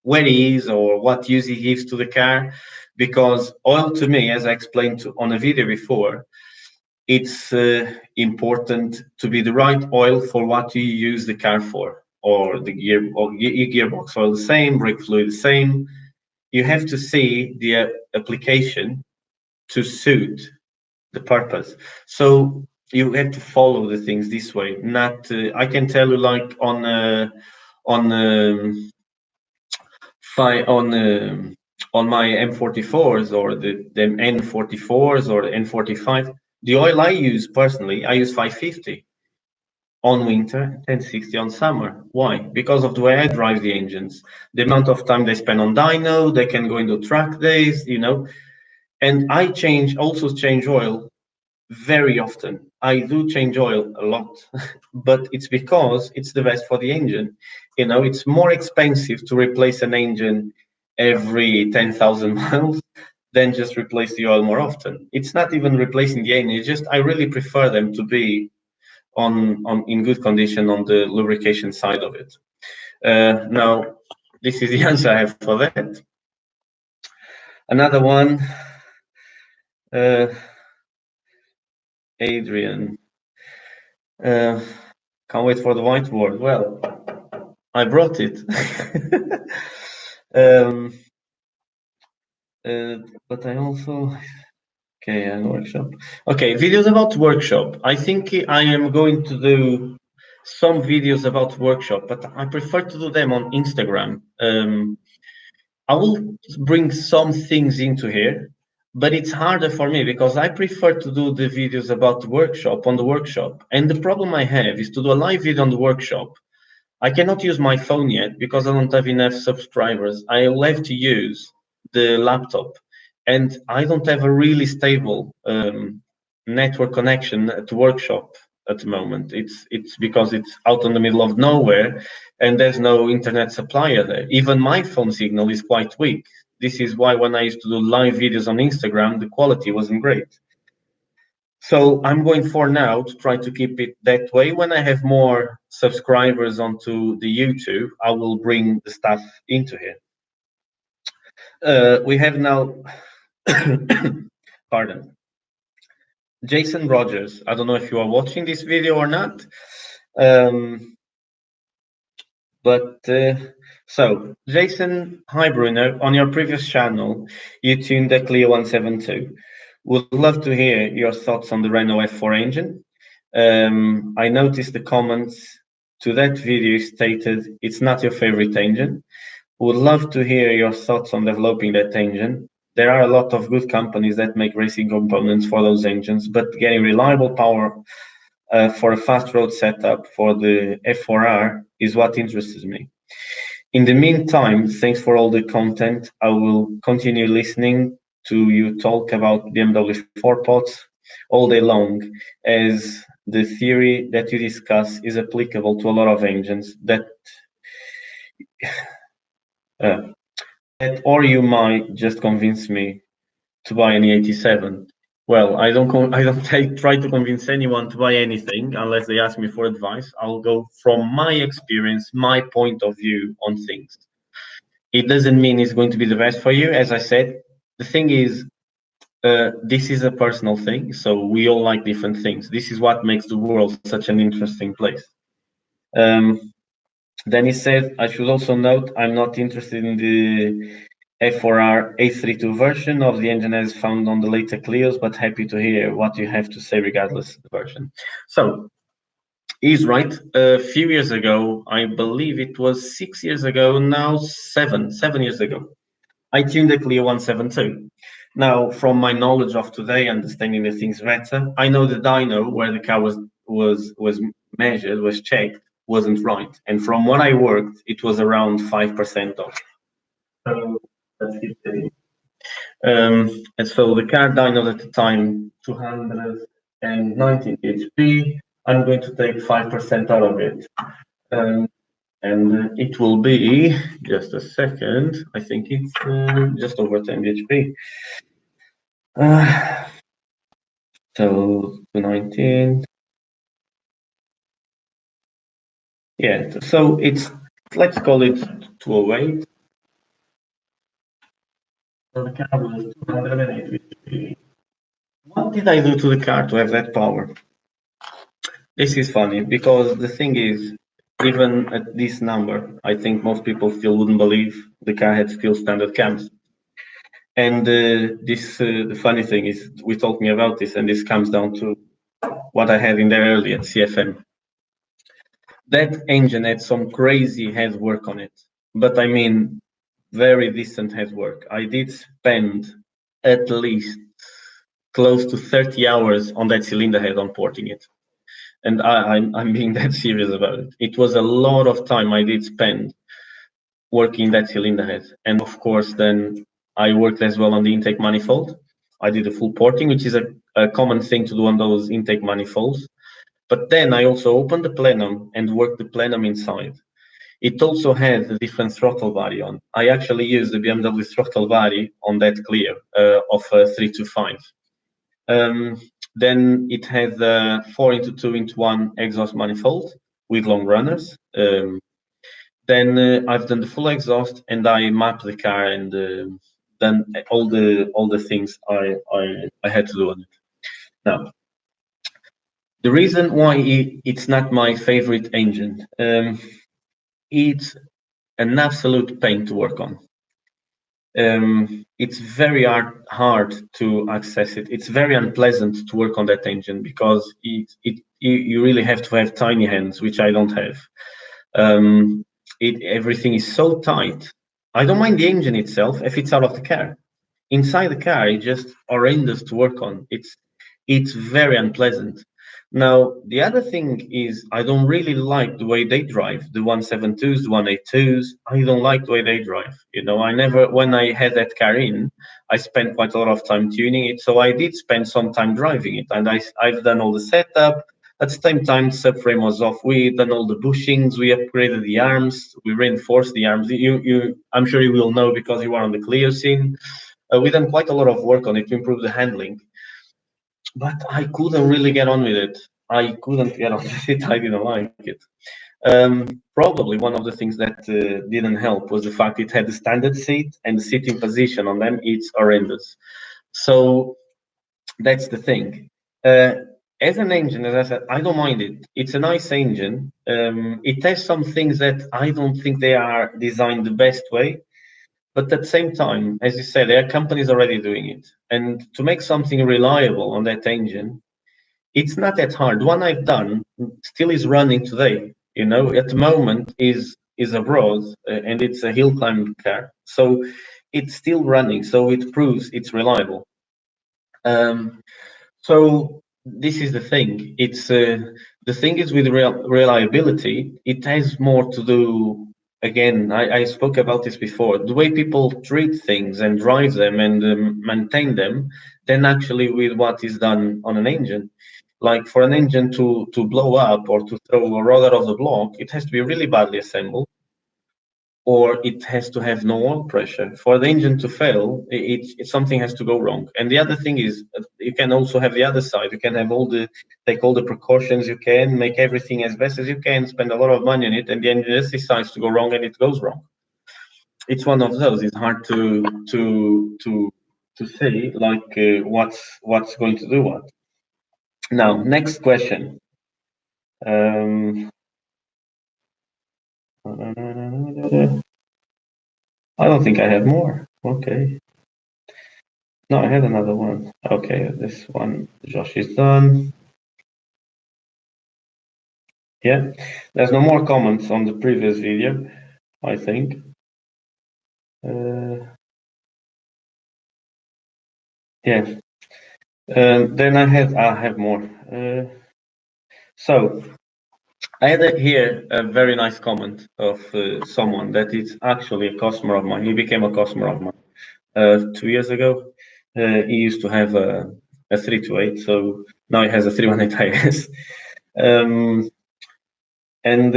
where he is or what use he gives to the car, because oil to me, as I explained on a video before, it's important to be the right oil for what you use the car for, or the gearbox oil the same, brake fluid the same. You have to see the application to suit the purpose. So you have to follow the things this way. Not I can tell you, like on on on my M44s or the N44s or the N45, the oil I use personally, I use 550 on winter, 1060 on summer. Why? Because of the way I drive the engines, the amount of time they spend on dyno, they can go into track days, and I also change oil very often. I do change oil a lot, but it's because it's the best for the engine. It's more expensive to replace an engine every 10,000 miles than just replace the oil more often. It's not even replacing the engine. It's just I really prefer them to be in good condition on the lubrication side of it. Now, this is the answer I have for that. Another one, Adrian. Can't wait for the whiteboard. Well, I brought it. But I also... Okay, and workshop. Okay, videos about workshop. I think I am going to do some videos about workshop, but I prefer to do them on Instagram. I will bring some things into here, but it's harder for me because I prefer to do the videos about the workshop on the workshop. And the problem I have is to do a live video on the workshop. I cannot use my phone yet because I don't have enough subscribers. I will have to use the laptop, and I don't have a really stable network connection at the workshop at the moment. It's because it's out in the middle of nowhere, and there's no internet supplier there. Even my phone signal is quite weak. This is why when I used to do live videos on Instagram, the quality wasn't great. So I'm going for now to try to keep it that way. When I have more subscribers onto the YouTube, I will bring the stuff into here. We have now, pardon, Jason Rogers. I don't know if you are watching this video or not. So Jason, hi Bruno, on your previous channel, you tuned the Clio 172. Would love to hear your thoughts on the Renault F4 engine. I noticed the comments to that video stated it's not your favorite engine. Would love to hear your thoughts on developing that engine. There are a lot of good companies that make racing components for those engines, but getting reliable power for a fast road setup for the F4R is what interests me. In the meantime, thanks for all the content. I will continue listening to you talk about BMW 4-pots all day long, as the theory that you discuss is applicable to a lot of engines uh, or you might just convince me to buy an E87. Well, I don't try to convince anyone to buy anything unless they ask me for advice. I'll go from my experience, my point of view on things. It doesn't mean it's going to be the best for you. As I said, the thing is, this is a personal thing, so we all like different things. This is what makes the world such an interesting place. Then he said, I should also note I'm not interested in the F4R 832 version of the engine as found on the later Clios, but happy to hear what you have to say regardless of the version. So he's right. A few years ago, I believe it was 6 years ago, now 7 years ago, I tuned the Clio 172. Now, from my knowledge of today, understanding the things better, I know the dyno where the car was measured, was checked, wasn't right. And from what I worked, it was around 5% off. So that's it. And so the car dyno at the time, 219 HP. I'm going to take 5% out of it. And it will be, just a second, I think it's just over 10 HP. So 219. Yeah, so it's, let's call it 208. So the car was 208 HP. What did I do to the car to have that power? This is funny because the thing is, even at this number, I think most people still wouldn't believe the car had still standard cams. And the funny thing is, we talking about this, and this comes down to what I had in there earlier at CFM. That engine had some crazy head work on it, but I mean, very decent head work. I did spend at least close to 30 hours on that cylinder head on porting it. And I'm being that serious about it. It was a lot of time I did spend working that cylinder head. And of course, then I worked as well on the intake manifold. I did a full porting, which is a common thing to do on those intake manifolds. But then I also opened the plenum and worked the plenum inside. It also had a different throttle body on. I actually used the BMW throttle body on that Clio of 325. Then it has a 4x2x1 exhaust manifold with long runners. Then I've done the full exhaust and I mapped the car and done all the things I had to do on it. Now, the reason why it's not my favorite engine, it's an absolute pain to work on. It's very hard to access it. It's very unpleasant to work on that engine because you really have to have tiny hands, which I don't have. Everything is so tight. I don't mind the engine itself if it's out of the car. Inside the car, it's just horrendous to work on. It's very unpleasant. Now, the other thing is I don't really like the way they drive, the 172s, the 182s. I don't like the way they drive. You know, when I had that car in, I spent quite a lot of time tuning it. So I did spend some time driving it, and I've done all the setup. At the same time, subframe was off. We done all the bushings. We upgraded the arms. We reinforced the arms. I'm sure you will know because you are on the Clio scene. We done quite a lot of work on it to improve the handling. But I couldn't really get on with it. I couldn't get on with it. I didn't like it. Probably one of the things that didn't help was the fact it had the standard seat and the sitting position on them. It's horrendous. So that's the thing. As an engine, as I said, I don't mind it. It's a nice engine. It has some things that I don't think they are designed the best way. But at the same time, as you said, there are companies already doing it. And to make something reliable on that engine, it's not that hard. The one I've done still is running today. You know, at the moment is abroad, and it's a hill climbing car, so it's still running, so it proves it's reliable. So this is the thing. It's the thing is with reliability, it has more to do. Again, I spoke about this before. The way people treat things and drive them and maintain them, than actually with what is done on an engine. Like for an engine to blow up or to throw a roller off the block, it has to be really badly assembled, or it has to have no oil pressure. For the engine to fail, something has to go wrong. And the other thing is, you can also have the other side. You can have take all the precautions you can, make everything as best as you can, spend a lot of money on it, and the engine just decides to go wrong, and it goes wrong. It's one of those. It's hard to say like what's going to do what. Now, next question. I don't think I have more. Okay. No, I had another one. Okay, this one, Josh is done. Yeah, there's no more comments on the previous video, I think. Yeah. Then I have more. So I had here a very nice comment of someone that is actually a customer of mine. He became a customer of mine 2 years ago. He used to have a 328, so now he has a 318 IS. And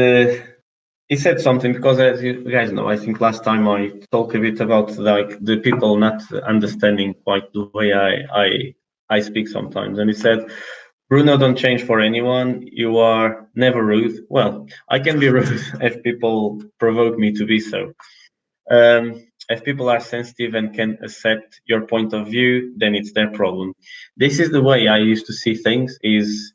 he said something, because as you guys know, I think last time I talked a bit about like the people not understanding quite the way I speak sometimes. And he said, Bruno, don't change for anyone. You are never rude. Well, I can be rude if people provoke me to be so. If people are sensitive and can accept your point of view, then it's their problem. This is the way I used to see things, is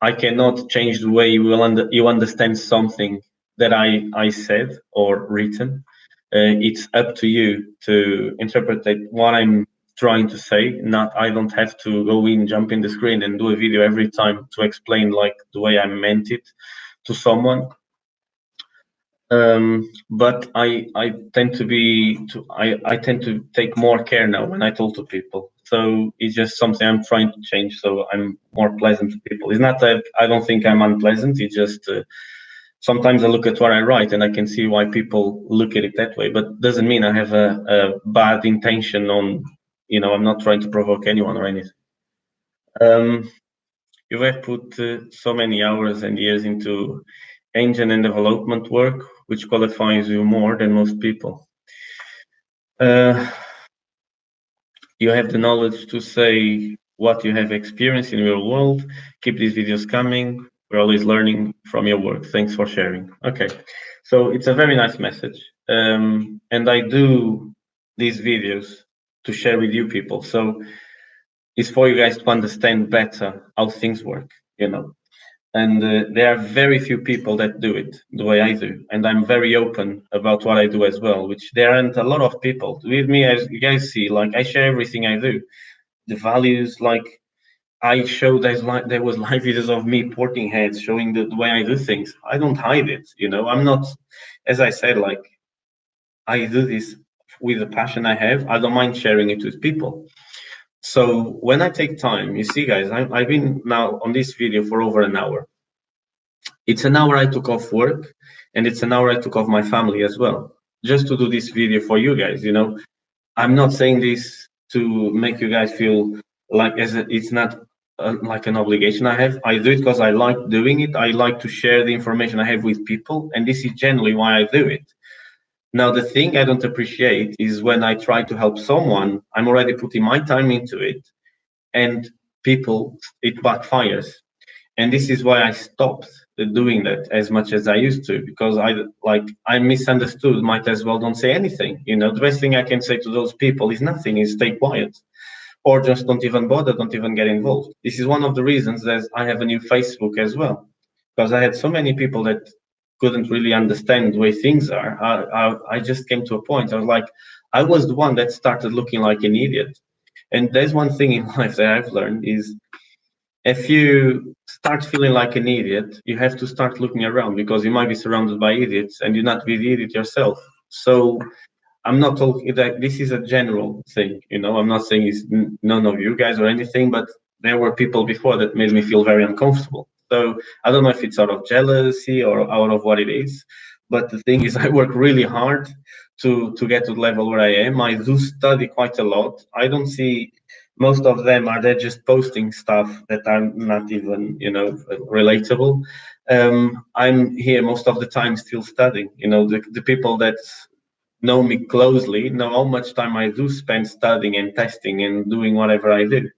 I cannot change the way you understand something that I said or written. It's up to you to interpret what I'm trying to say. Not, I don't have to go in, jump in the screen, and do a video every time to explain like the way I meant it to someone. But I tend to I tend to take more care now when I talk to people. So it's just something I'm trying to change, so I'm more pleasant to people. It's not that I don't think I'm unpleasant. It's just sometimes I look at what I write and I can see why people look at it that way. But doesn't mean I have a bad intention on. I'm not trying to provoke anyone or anything. You have put so many hours and years into engine and development work, which qualifies you more than most people. You have the knowledge to say what you have experienced in your world. Keep these videos coming. We're always learning from your work. Thanks for sharing. Okay, so it's a very nice message. And I do these videos to share with you people. So it's for you guys to understand better how things work, And there are very few people that do it the way I do. And I'm very open about what I do as well, which there aren't a lot of people. With me, as you guys see, like I share everything I do. The values, like I show there was live videos of me porting heads, showing the way I do things. I don't hide it, I'm not, as I said, like I do this with the passion I have. I don't mind sharing it with people. So when I take time, you see, guys, I've been now on this video for over an hour. It's an hour I took off work, and it's an hour I took off my family as well, just to do this video for you guys. I'm not saying this to make you guys feel like it's not like an obligation I have. I do it because I like doing it. I like to share the information I have with people, and this is generally why I do it. Now, the thing I don't appreciate is when I try to help someone, I'm already putting my time into it, and it backfires. And this is why I stopped doing that as much as I used to, because I'm misunderstood. Might as well don't say anything. The best thing I can say to those people is nothing, is stay quiet, or just don't even bother, don't even get involved. This is one of the reasons that I have a new Facebook as well, because I had so many people that couldn't really understand the way things are. I just came to a point. I was like, I was the one that started looking like an idiot. And there's one thing in life that I've learned is, if you start feeling like an idiot, you have to start looking around, because you might be surrounded by idiots and you're not be the idiot yourself. So I'm not talking that this is a general thing, you know. I'm not saying it's none of you guys or anything, but there were people before that made me feel very uncomfortable. So I don't know if it's out of jealousy or out of what it is, but the thing is, I work really hard to get to the level where I am. I do study quite a lot. I don't see most of them are they just posting stuff that are not even, you know, relatable. I'm here most of the time still studying. You know, the people that know me closely know how much time I do spend studying and testing and doing whatever I do.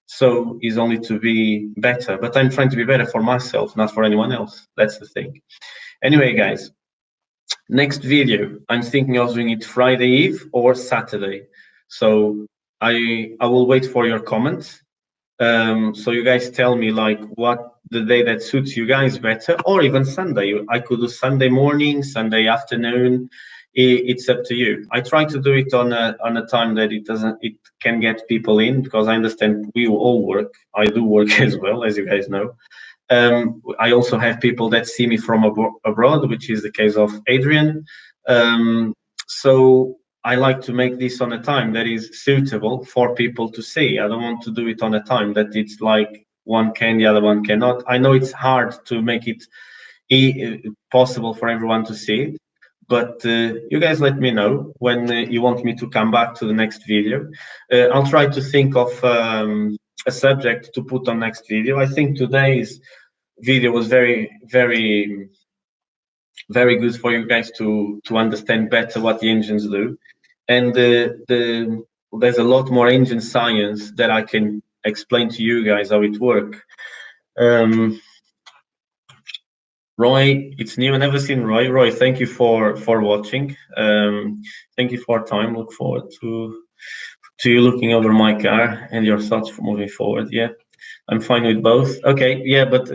So is only to be better, but I'm trying to be better for myself, not for anyone else. That's the thing. Anyway, guys, next video, I'm thinking of doing it Friday Eve or Saturday. So I will wait for your comments. So you guys tell me like what the day that suits you guys better, or even Sunday. I could do Sunday morning, Sunday afternoon. It's up to you. I try to do it on a time that it can get people in, because I understand we all work. I do work as well, as you guys know. I also have people that see me from abroad, which is the case of Adrian. So I like to make this on a time that is suitable for people to see. I don't want to do it on a time that it's like one can, the other one cannot. I know it's hard to make it possible for everyone to see it, but you guys let me know when you want me to come back to the next video. I'll try to think of a subject to put on next video. I think today's video was very, very, very good for you guys to understand better what the engines do. And there's a lot more engine science that I can explain to you guys how it works. Roy, it's new. I've never seen Roy. Roy, thank you for watching. Thank you for time. Look forward to you looking over my car and your thoughts for moving forward. Yeah, I'm fine with both. Okay, yeah, but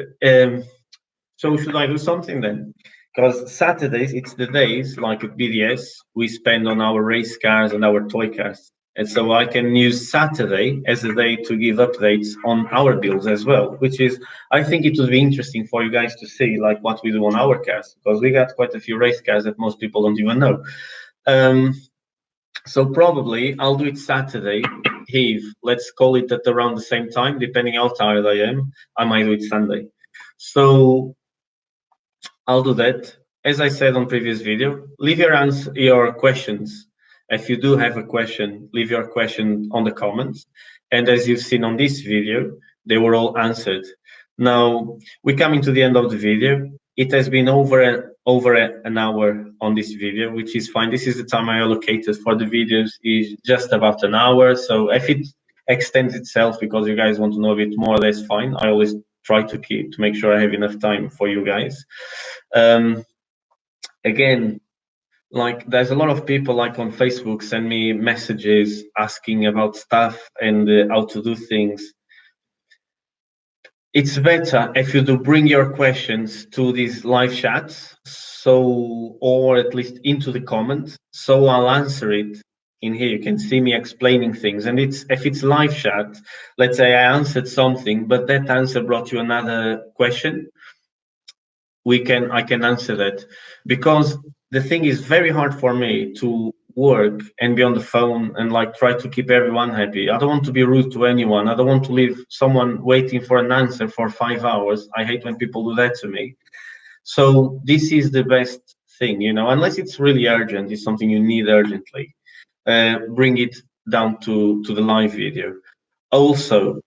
so should I do something then? Because Saturdays, it's the days like at BDS we spend on our race cars and our toy cars. And so I can use Saturday as a day to give updates on our builds as well, which is, I think it would be interesting for you guys to see like what we do on our cars, because we got quite a few race cars that most people don't even know. So probably I'll do it Saturday Eve. Let's call it at around the same time, depending how tired I am. I might do it Sunday. So I'll do that. As I said on previous video, leave your questions. If you do have a question, leave your question on the comments. And as you've seen on this video, they were all answered. Now, we're coming to the end of the video. It has been over an hour on this video, which is fine. This is the time I allocated for the videos, is just about an hour. So if it extends itself because you guys want to know a bit more, that's fine. I always try to make sure I have enough time for you guys. Again, like there's a lot of people like on Facebook send me messages asking about stuff and how to do things. It's better if you do bring your questions to these live chats, so, or at least into the comments, so I'll answer it in here. You can see me explaining things, and if it's live chat, let's say I answered something, but that answer brought you another question, I can answer that, because the thing is very hard for me to work and be on the phone and like try to keep everyone happy. I don't want to be rude to anyone. I don't want to leave someone waiting for an answer for 5 hours. I hate when people do that to me. So this is the best thing, you know, unless it's really urgent, it's something you need urgently, bring it down to the live video. Also,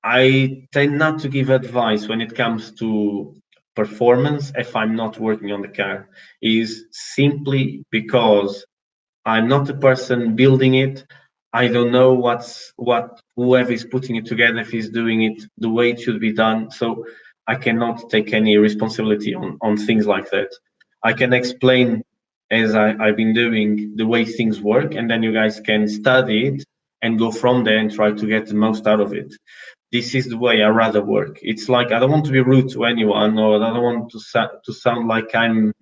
I tend not to give advice when it comes to performance if I'm not working on the car, is simply because I'm not the person building it. I don't know what whoever is putting it together, if he's doing it the way it should be done. So I cannot take any responsibility on things like that. I can explain as I've been doing the way things work, and then you guys can study it and go from there and try to get the most out of it. This is the way I rather work. It's like I don't want to be rude to anyone, or I don't want to sound like I'm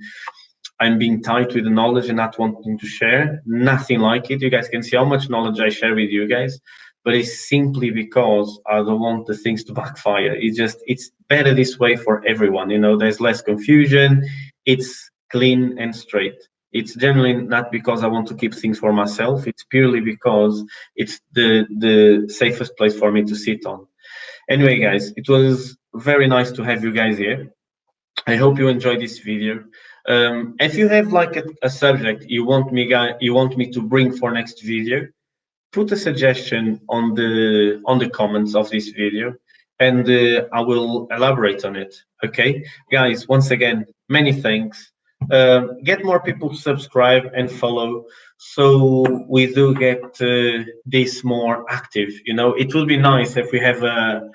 being tight with the knowledge and not wanting to share. Nothing like it. You guys can see how much knowledge I share with you guys. but it's simply because I don't want the things to backfire. It's better this way for everyone. You know, there's less confusion. It's clean and straight. It's generally not because I want to keep things for myself. It's purely because it's the safest place for me to sit on. Anyway, guys, it was very nice to have you guys here. I hope you enjoyed this video. If you have like a subject you want me to bring for next video, put a suggestion on the comments of this video, and I will elaborate on it. Okay, guys. Once again, many thanks. Get more people to subscribe and follow, so we do get this more active. You know, it will be nice if we have a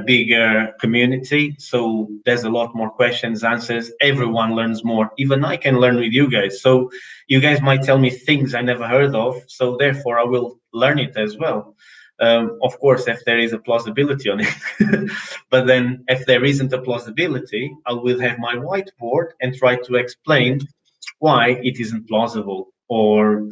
bigger community, so there's a lot more questions, answers, everyone learns more. Even I can learn with you guys, so you guys might tell me things I never heard of, so therefore I will learn it as well. Of course, if there is a plausibility on it. But then if there isn't a plausibility, I will have my whiteboard and try to explain why it isn't plausible, or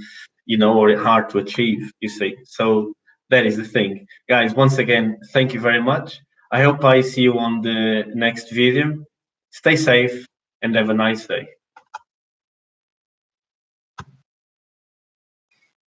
or hard to achieve, you see. So that is the thing, guys. Once again, thank you very much. I hope I see you on the next video. Stay safe and have a nice day.